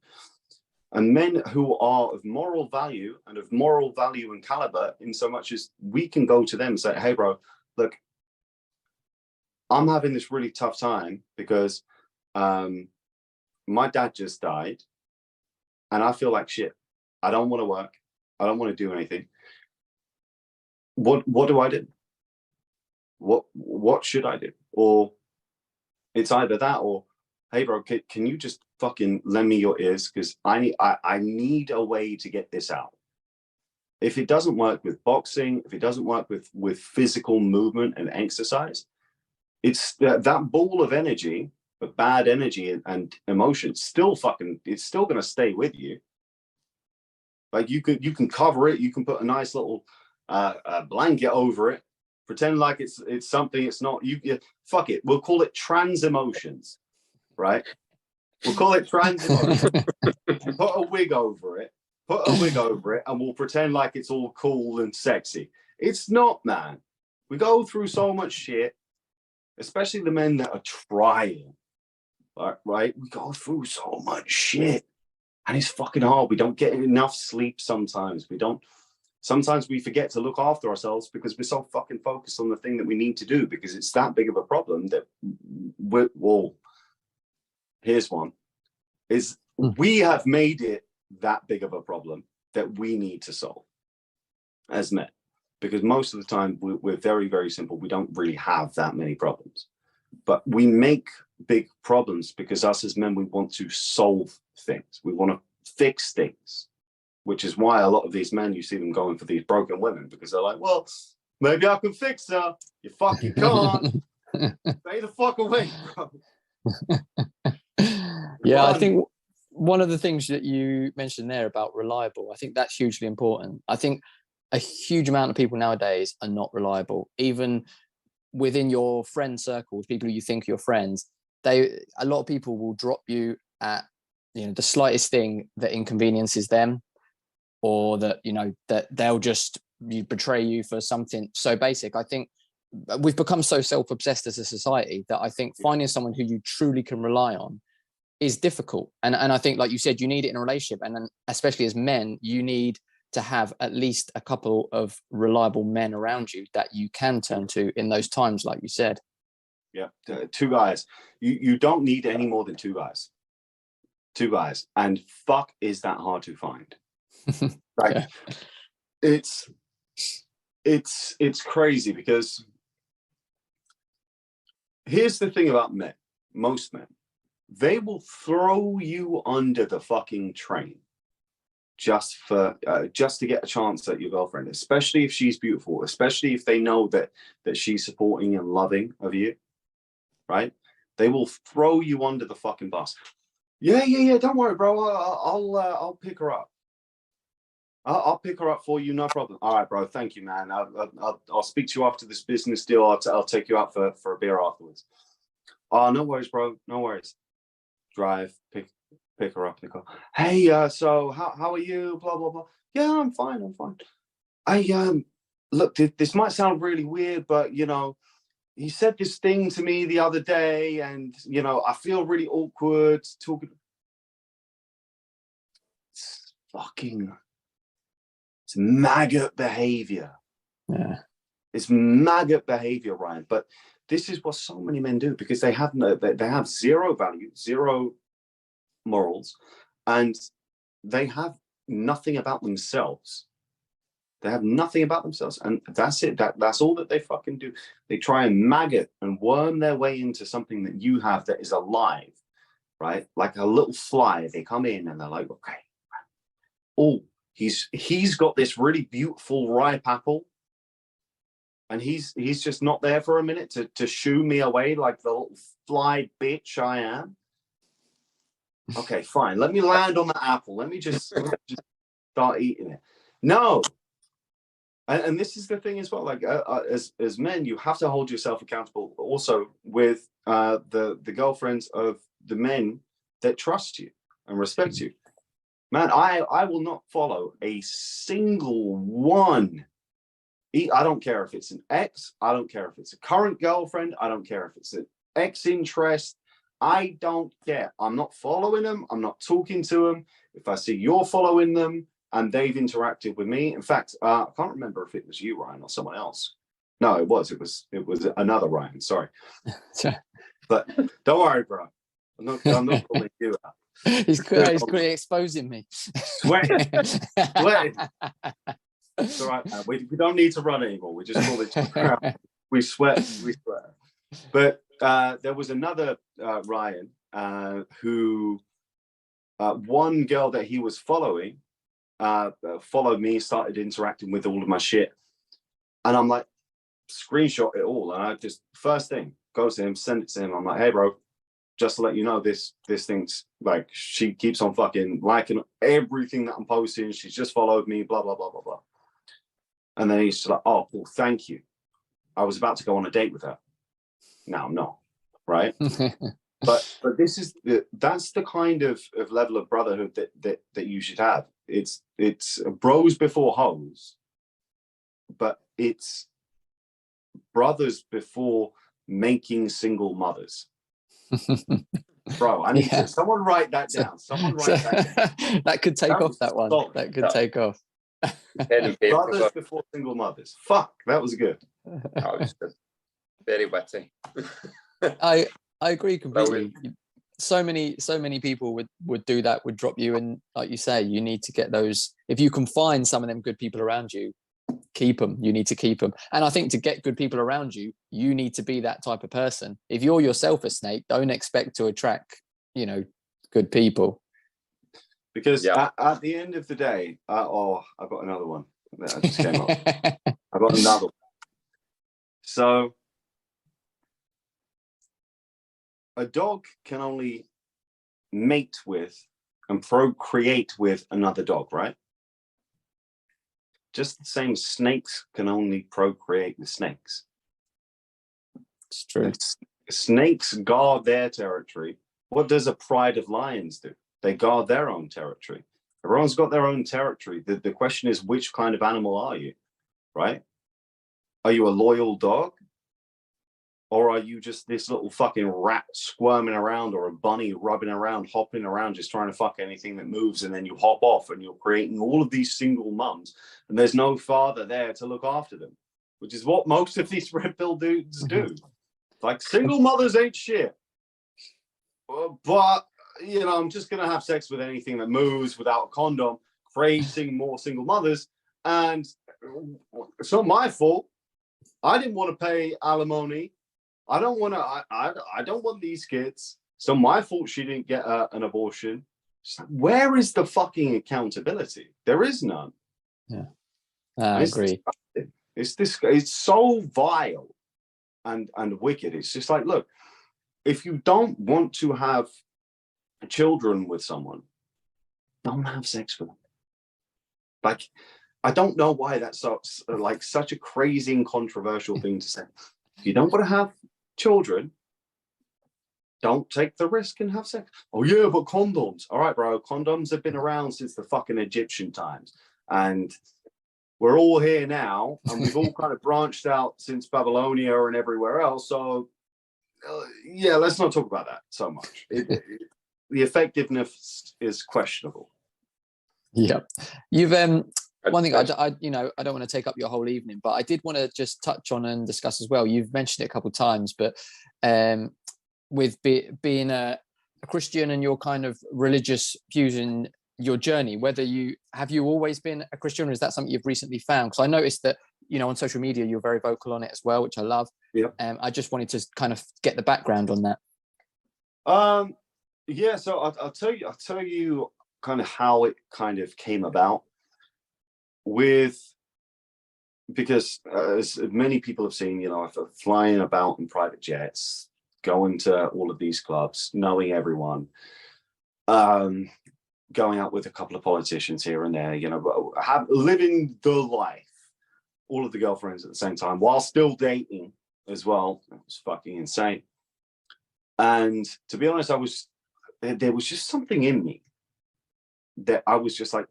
And men who are of moral value and caliber, in so much as we can go to them and say, hey, bro, look, I'm having this really tough time because my dad just died and I feel like shit. I don't want to work. I don't want to do anything. What do I do? What should I do? Or it's either that or, hey, bro, can you just fucking lend me your ears? Because I need a way to get this out. If it doesn't work with boxing, if it doesn't work with physical movement and exercise, it's that ball of energy, of bad energy and emotion, it's still going to stay with you. Like you can cover it. You can put a nice little blanket over it, pretend like it's something it's not. You fuck it. We'll call it trans emotions, right? We'll call it trans emotions. Put a wig over it. And we'll pretend like it's all cool and sexy. It's not, man. We go through so much shit, especially the men that are trying, right? We go through so much shit, and it's fucking hard. We don't get enough sleep sometimes. Sometimes we forget to look after ourselves because we're so fucking focused on the thing that we need to do because it's that big of a problem that here's one, is we have made it that big of a problem that we need to solve as men. Because most of the time we're very, very simple. We don't really have that many problems. But we make big problems because us as men, we want to solve things. We want to fix things, which is why a lot of these men, you see them going for these broken women because they're like, well, maybe I can fix her. You fucking can't. Stay the fuck away, bro. Yeah, I think one of the things that you mentioned there about reliable, I think that's hugely important. I think a huge amount of people nowadays are not reliable, even within your friend circles, people who you think are your friends. A lot of people will drop you at the slightest thing that inconveniences them, or that that they'll just betray you for something so basic. I think we've become so self-obsessed as a society that I think finding someone who you truly can rely on is difficult. And I think, like you said, you need it in a relationship. And then especially as men, you need to have at least a couple of reliable men around you that you can turn to in those times, like you said. Yeah, two guys. You don't need any more than two guys. Two guys. And fuck, is that hard to find. Like, yeah. It's crazy, because here's the thing about men, most men, they will throw you under the fucking train just to get a chance at your girlfriend, especially if she's beautiful, especially if they know that she's supporting and loving of you, right? They will throw you under the fucking bus. Yeah, don't worry, bro, I'll pick her up. I'll pick her up for you, no problem. All right, bro, thank you, man. I'll speak to you after this business deal. I'll take you out for a beer afterwards. Oh, no worries, bro, no worries. Drive, pick her up in the car. Hey, so how are you? Blah blah blah. Yeah, I'm fine. I look, this might sound really weird, but you know, he said this thing to me the other day, and you know, I feel really awkward talking. It's maggot behavior. Yeah, it's maggot behavior, Ryan. But this is what so many men do, because they have zero value, zero morals, and they have nothing about themselves. They have nothing about themselves, and that's it. That's all that they fucking do. They try and maggot and worm their way into something that you have that is alive, right? Like a little fly. They come in and they're like, okay, oh, he's got this really beautiful ripe apple, and he's just not there for a minute to shoo me away like the little fly bitch I am. Okay, fine. Let me land on the apple. Let me just start eating it. No. And this is the thing as well. Like as men, you have to hold yourself accountable also with the girlfriends of the men that trust you and respect you. Man, I will not follow a single one. I don't care if it's an ex. I don't care if it's a current girlfriend. I don't care if it's an ex interest. I don't care. I'm not following them. I'm not talking to them. If I see you're following them and they've interacted with me, in fact, I can't remember if it was you, Ryan, or someone else. No, it was another Ryan. Sorry, but don't worry, bro. I'm not calling you out. He's clearly exposing me. Sweating. It's all right, man. We don't need to run anymore. We just call it. We sweat. But there was another Ryan who one girl that he was following followed me, started interacting with all of my shit, and I'm like, screenshot it all, and I just first thing go to him, send it to him. I'm like, hey, bro, just to let you know, this thing's like, she keeps on fucking liking everything that I'm posting. She's just followed me, blah blah blah blah blah. And then he's just like, oh, well, thank you. I was about to go on a date with her. Now I'm not, right? but that's the kind of level of brotherhood that you should have. It's bros before hoes, but it's brothers before making single mothers. Bro, I need someone write that down. Someone write that down. That could take off that one. Solid. That could take off. Brothers before single mothers. Fuck, that was good. That was good. Very witty. I agree completely. So many people would do that, would drop you, and like you say, you need to get those. If you can find some of them good people around you, keep them. You need to keep them. And I think to get good people around you, you need to be that type of person. If you're yourself a snake, don't expect to attract, good people. Because at the end of the day, I've got another one that just came up. I got another one. So a dog can only mate with and procreate with another dog, right? Just the same, snakes can only procreate with snakes. It's true. Snakes guard their territory. What does a pride of lions do? They guard their own territory. Everyone's got their own territory. The question is, which kind of animal are you? right? Are you a loyal dog? Or are you just this little fucking rat squirming around, or a bunny rubbing around, hopping around, just trying to fuck anything that moves, and then you hop off and you're creating all of these single mums, and there's no father there to look after them, which is what most of these red pill dudes do. Like, single mothers ain't shit. But, you know, I'm just going to have sex with anything that moves without a condom, creating more single mothers. And it's not my fault. I didn't want to pay alimony. I don't want to, I don't want these kids. So my fault she didn't get an abortion. Like, where is the fucking accountability? There is none. Yeah, I agree. It's so vile and wicked. It's just like, look, if you don't want to have children with someone, don't have sex with them. Like, I don't know why that's like such a crazy and controversial thing to say. If you don't want to have children, don't take the risk and have sex. Oh yeah, but condoms. All right, bro. Condoms have been around since the fucking Egyptian times. And we're all here now, and we've all kind of branched out since Babylonia and everywhere else. So yeah, let's not talk about that so much. The effectiveness is questionable. Yeah, you've one thing I you know, I don't want to take up your whole evening, but I did want to just touch on and discuss as well. You've mentioned it a couple of times, but with being a Christian and your kind of religious views in your journey, whether you always been a Christian, or is that something you've recently found? Because I noticed that, you know, on social media you're very vocal on it as well, which I love. Yeah. I just wanted to kind of get the background on that. Yeah, so I'll tell you kind of how it kind of came about. Because as many people have seen, you know, I'm flying about in private jets, going to all of these clubs, knowing everyone, going out with a couple of politicians here and there, you know, living the life, all of the girlfriends at the same time, while still dating as well. It was fucking insane. And to be honest, there was just something in me that I was just like,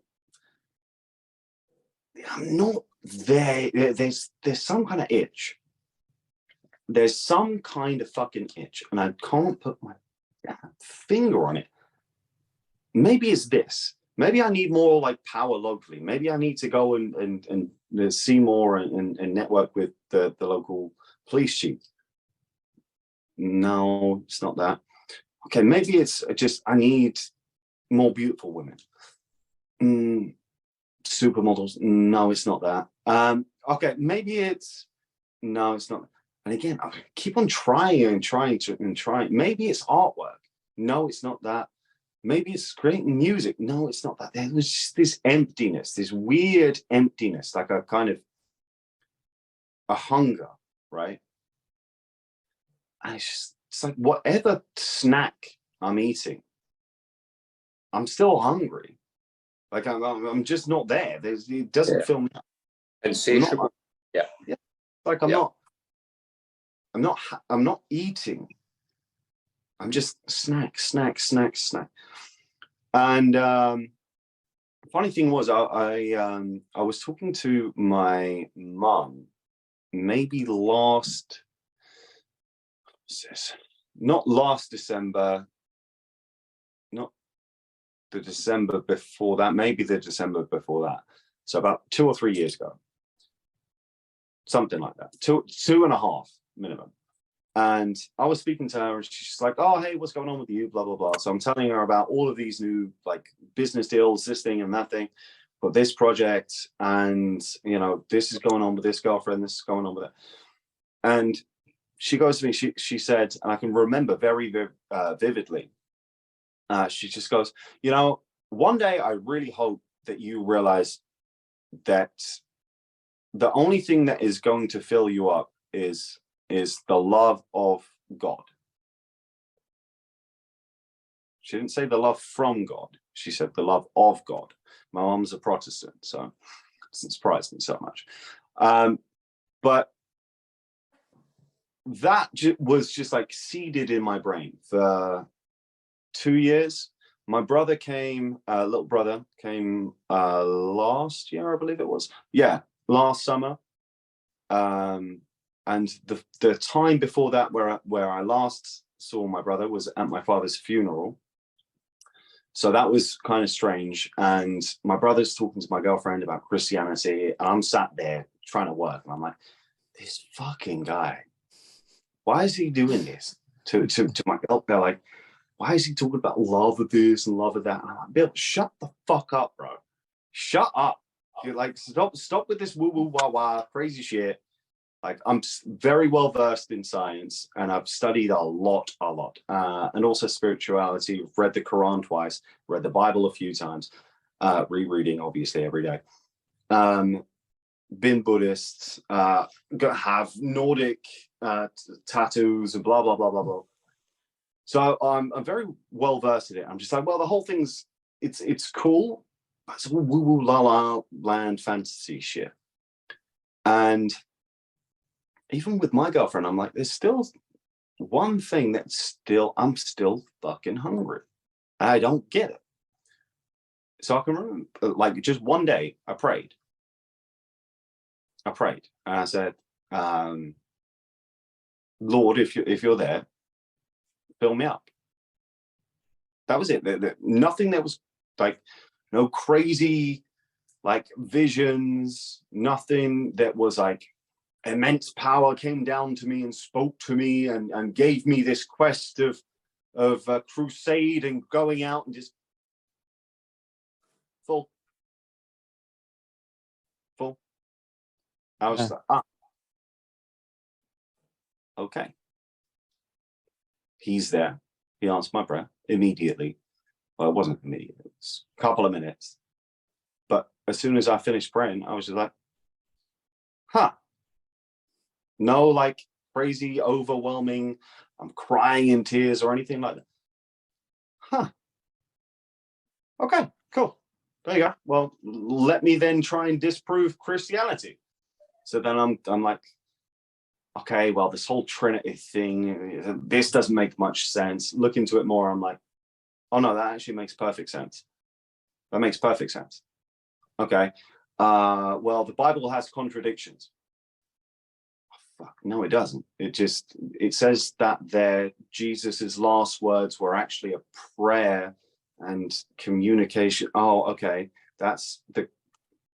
I'm not there. There's some kind of itch. There's some kind of fucking itch, and I can't put my finger on it. Maybe it's this. Maybe I need more like power locally. Maybe I need to go and see more and network with the local police chief. No, it's not that. Okay, maybe it's just I need more beautiful women. Supermodels. No, it's not that. Okay, maybe it's no, it's not. And again, I keep on trying and trying. Maybe it's artwork. No, it's not that. Maybe it's creating music. No, it's not that. There was just this emptiness, this weird emptiness, like a kind of a hunger, right? And it's like whatever snack I'm eating, I'm still hungry. Like I'm just not there. It doesn't fill me up. Insatiable. Yeah. Like I'm not eating. I'm just snack. And funny thing was, I was talking to my mum maybe not last December, not the December before that, maybe the December before that. So about 2 or 3 years ago, something like that, two and a half minimum. And I was speaking to her, and she's like, "Oh, hey, what's going on with you?" Blah blah blah. So I'm telling her about all of these new like business deals, this thing and that thing, but this project, and you know, this is going on with this girlfriend, this is going on with it. And she goes to me, she said, and I can remember very vividly. She just goes, "You know, one day I really hope that you realize that the only thing that is going to fill you up is the love of God." She didn't say the love from God. She said the love of God. My mom's a Protestant, so it doesn't surprise me so much. But that was just like seeded in my brain for 2 years. My brother came, little brother came last year, I believe it was. Yeah, last summer. And the time before that where I last saw my brother was at my father's funeral. So that was kind of strange. And my brother's talking to my girlfriend about Christianity, and I'm sat there trying to work, and I'm like, this fucking guy, why is he doing this to my girl? They're like, why is he talking about love of this and love of that? And I'm like, Bill, shut the fuck up, bro. Shut up. You're like, stop with this woo woo wah wah crazy shit. Like, I'm very well versed in science, and I've studied a lot, and also spirituality. Read the Quran twice, read the Bible a few times, rereading obviously every day. Been Buddhist, have Nordic tattoos and blah blah blah blah blah. So I'm very well versed in it. I'm just like, well, the whole thing's it's cool, but it's all woo woo la la land fantasy shit. And even with my girlfriend, I'm like, there's still one thing I'm still fucking hungry. I don't get it. So I can remember, like, just one day I prayed, and I said, Lord, if you're there, fill me up. That was it. Nothing that was like, no crazy like visions, nothing that was like immense power came down to me and spoke to me and gave me this quest of crusade and going out and just full. I was like, okay. He's there. He answered my prayer immediately. Well, it wasn't immediate. It was a couple of minutes. But as soon as I finished praying, I was just like, huh. No, like crazy, overwhelming, I'm crying in tears or anything like that. Huh. Okay, cool. There you go. Well, let me then try and disprove Christianity. So then I'm like, okay, well, this whole Trinity thing, this doesn't make much sense. Look into it more. I'm like, oh no, that actually makes perfect sense. That makes perfect sense. Okay. Well, the Bible has contradictions. Fuck, no, it doesn't. It says that Jesus's last words were actually a prayer and communication. Oh, okay.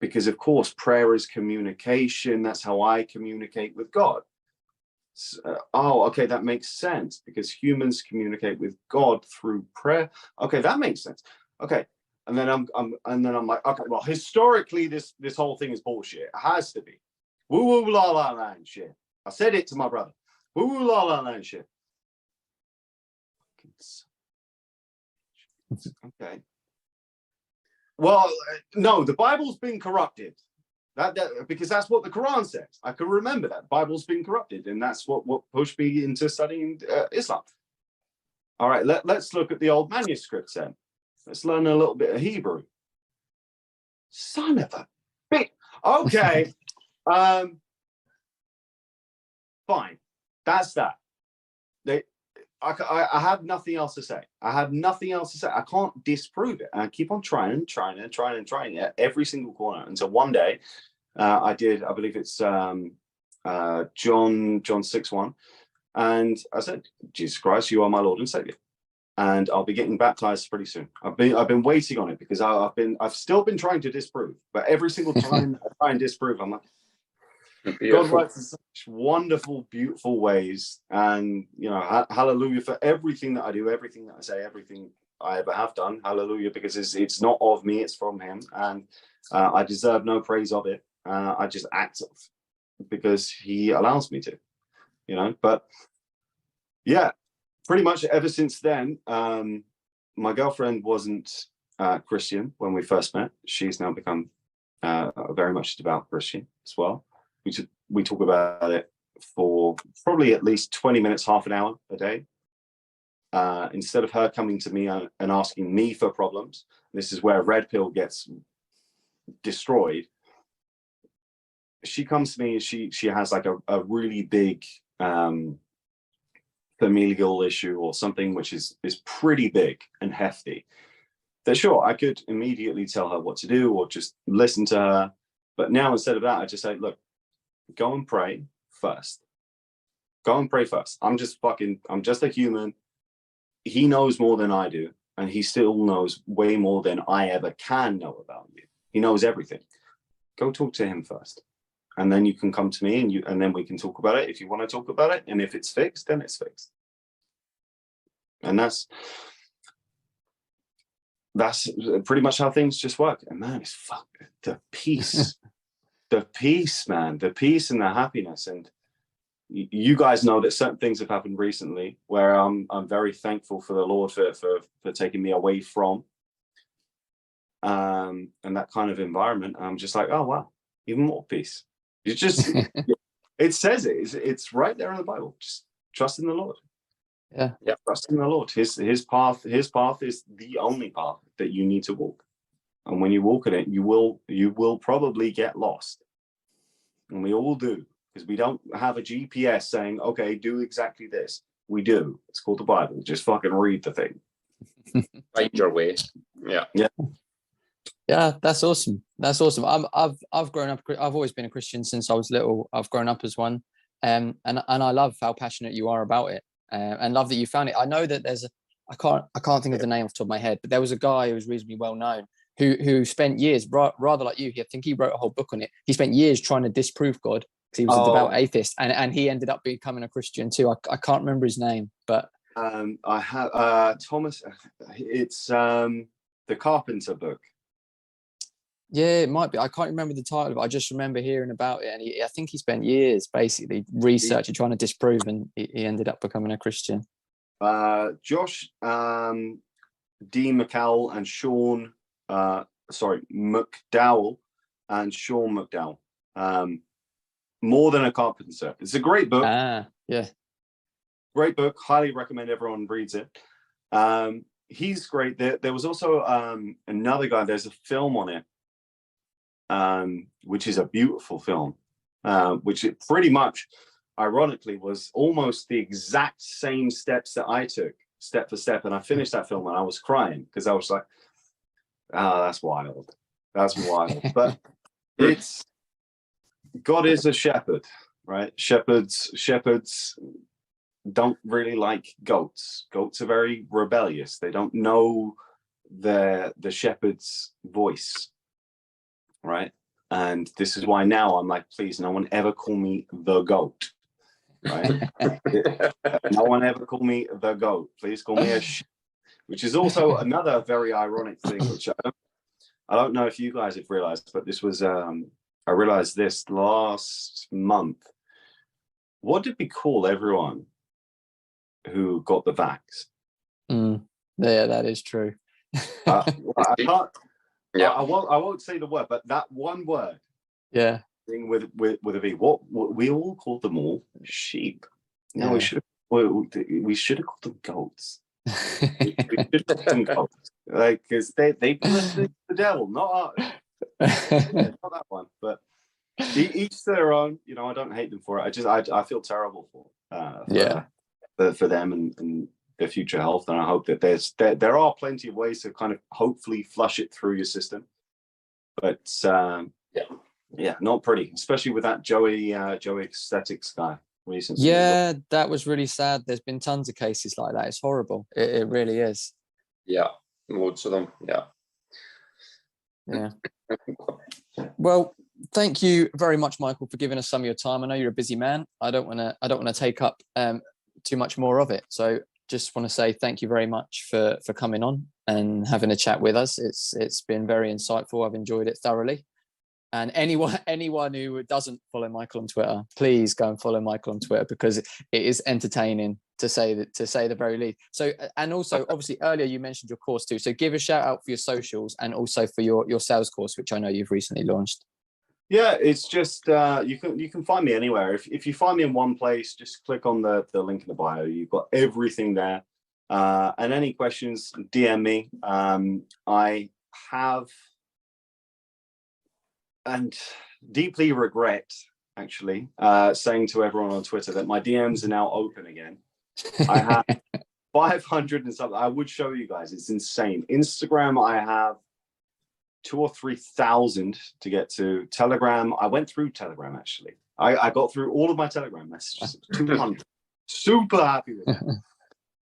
Because of course prayer is communication. That's how I communicate with God. Okay, that makes sense, because humans communicate with God through prayer. Okay, that makes sense. Okay. And then I'm like, okay, well, historically this whole thing is bullshit. It has to be. Woo woo la la land shit. I said it to my brother. Woo woo la la land shit. Okay. Well, no, the Bible's been corrupted. That because that's what the Quran says. I can remember that. Bible's been corrupted, and that's what pushed me into studying Islam. All right, let's look at the old manuscripts then. Let's learn a little bit of Hebrew. Son of a bitch. Okay. Fine. That's that. I have nothing else to say. I have nothing else to say. I can't disprove it. And I keep on trying at every single corner until one day I believe it's John 6:1. And I said, Jesus Christ, you are my Lord and Savior. And I'll be getting baptized pretty soon. I've been waiting on it because I've still been trying to disprove, but every single time I try and disprove, I'm like, God works in such wonderful, beautiful ways. And, you know, hallelujah for everything that I do, everything that I say, everything I ever have done. Hallelujah, because it's not of me, it's from him. And I deserve no praise of it. I just act because he allows me to, you know. But yeah, pretty much ever since then, my girlfriend wasn't Christian when we first met. She's now become very much devout Christian as well. We talk about it for probably at least 20 minutes, half an hour a day. Instead of her coming to me and asking me for problems, this is where Red Pill gets destroyed. She comes to me and she has like a really big familial issue or something which is pretty big and hefty. That sure, I could immediately tell her what to do or just listen to her. But now instead of that, I just say, look, go and pray first. Go and pray first. I'm just a human. He knows more than I do, and he still knows way more than I ever can know about you. He knows everything. Go talk to him first. And then you can come to me, and then we can talk about it if you want to talk about it. And if it's fixed, then it's fixed. And that's pretty much how things just work. And man, it's the peace, the peace, man, the peace and the happiness. And you guys know that certain things have happened recently where I'm very thankful for the Lord for taking me away from and that kind of environment. I'm just like, oh wow, even more peace. You just it says it's right there in the Bible. Just trust in the Lord. Yeah. Trust in the Lord. His path is the only path that you need to walk. And when you walk in it, you will probably get lost. And we all do, because we don't have a GPS saying, okay, do exactly this. We do. It's called the Bible. Just fucking read the thing. Find your way. Yeah. Yeah, that's awesome. That's awesome. I've grown up. I've always been a Christian since I was little. I've grown up as one, and I love how passionate you are about it, and love that you found it. I know that there's I can't think of the name off the top of my head, but there was a guy who was reasonably well known who spent years, rather like you. I think he wrote a whole book on it. He spent years trying to disprove God because he was a devout atheist, and he ended up becoming a Christian too. I can't remember his name, but I have Thomas. It's the Carpenter book. Yeah, it might be. I can't remember the title, but I just remember hearing about it. And I think he spent years basically researching, trying to disprove, and he ended up becoming a Christian. Josh D. McCall and Sean, McDowell and Sean McDowell. More Than a Carpenter. It's a great book. Yeah. Great book. Highly recommend everyone reads it. He's great. There was also another guy. There's a film on it. Which is a beautiful film, which it pretty much, ironically, was almost the exact same steps that I took, step for step. And I finished that film and I was crying because I was like, that's wild. That's wild. But it's, God is a shepherd, right? Shepherds don't really like goats. Goats are very rebellious. They don't know the shepherd's voice. Right. And this is why now I'm like, please, no one ever call me the goat. Right. No one ever call me the goat. Please call me which is also another very ironic thing, which I don't know if you guys have realized, but this was I realized this last month. What did we call everyone who got the vax? Yeah, that is true. I can't. Yeah, I won't say the word, but that one word. Yeah. With a V. What we all called them all sheep. No, yeah. we should have called them goats. we should have called them goats, like, because they listened to the devil, not us. Not that one, but each their own. You know, I don't hate them for it. I feel terrible for them and their future health, and I hope that there are plenty of ways to kind of hopefully flush it through your system, but not pretty, especially with that Joey Aesthetics guy recently. Yeah, that was really sad. There's been tons of cases like that. It's horrible. It really is. Yeah, loads of them. Yeah. Well, thank you very much, Michael, for giving us some of your time. I know you're a busy man. I don't want to take up too much more of it. So just want to say thank you very much for coming on and having a chat with us. It's been very insightful. I've enjoyed it thoroughly. And anyone who doesn't follow Michael on Twitter, please go and follow Michael on Twitter, because it is entertaining to say the very least. So, and also obviously earlier you mentioned your course too. So give a shout out for your socials and also for your sales course, which I know you've recently launched. Yeah, it's just you can find me anywhere. If you find me in one place, just click on the link in the bio. You've got everything there. And any questions, DM me. I have and deeply regret actually saying to everyone on Twitter that my DMs are now open again. I have 500 and something. I would show you guys. It's insane. Instagram, I have 2,000 or 3,000 to get to. Telegram, I went through Telegram actually. I got through all of my Telegram messages. 200. Super happy with it.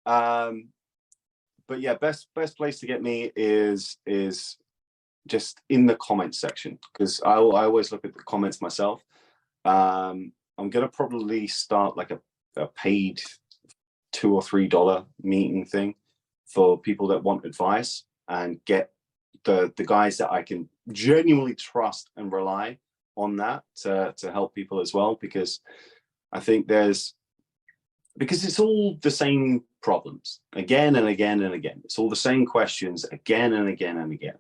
But yeah, best place to get me is just in the comments section, because I always look at the comments myself. I'm gonna probably start like a paid $2 or $3 meeting thing for people that want advice, and get the guys that I can genuinely trust and rely on that to help people as well, because I think because it's all the same problems again and again and again. It's all the same questions again and again and again.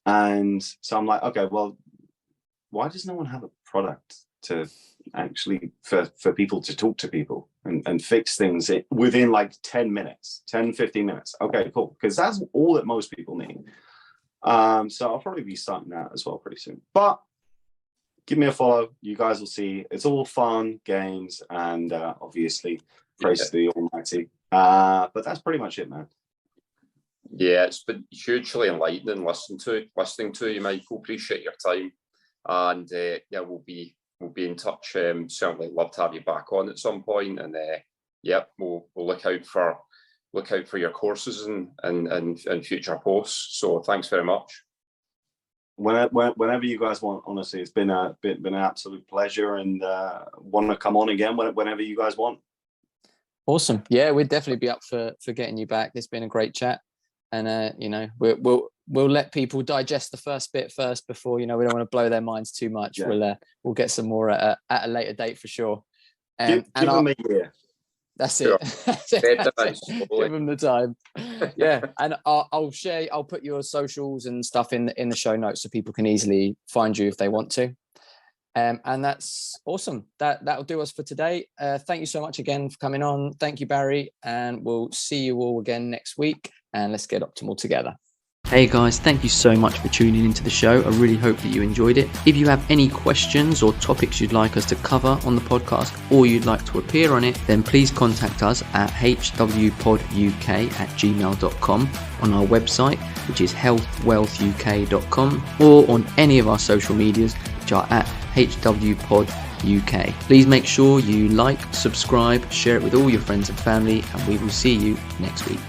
And so I'm like, okay, well, why does no one have a product to actually for people to talk to people and fix things within like 10 minutes, 10, 15 minutes? Okay, cool. Because that's all that most people need. So I'll probably be starting that as well pretty soon. But give me a follow. You guys will see. It's all fun, games, and obviously praise to the Almighty. But that's pretty much it, man. Yeah, it's been hugely enlightening listening to you, Michael. Appreciate your time, and yeah, we'll be in touch. Certainly love to have you back on at some point, and we'll look out for your courses and future posts. So thanks very much. Whenever you guys want, honestly, it's been an absolute pleasure, and want to come on again whenever you guys want. Awesome. Yeah, we'd definitely be up for getting you back. It's been a great chat, and we'll let people digest the first bit first before, we don't want to blow their minds too much. Yeah. We'll get some more at a later date for sure. Give them a year. That's it. Give them the time. Yeah, and I'll put your socials and stuff in the show notes so people can easily find you if they want to. And that's awesome. That'll do us for today. Thank you so much again for coming on. Thank you, Barry, and we'll see you all again next week, and let's get optimal together. Hey guys, thank you so much for tuning into the show. I really hope that you enjoyed it. If you have any questions or topics you'd like us to cover on the podcast, or you'd like to appear on it, then please contact us at hwpoduk@gmail.com, on our website, which is healthwealthuk.com, or on any of our social medias, which are at hwpoduk. Please make sure you like, subscribe, share it with all your friends and family, and we will see you next week.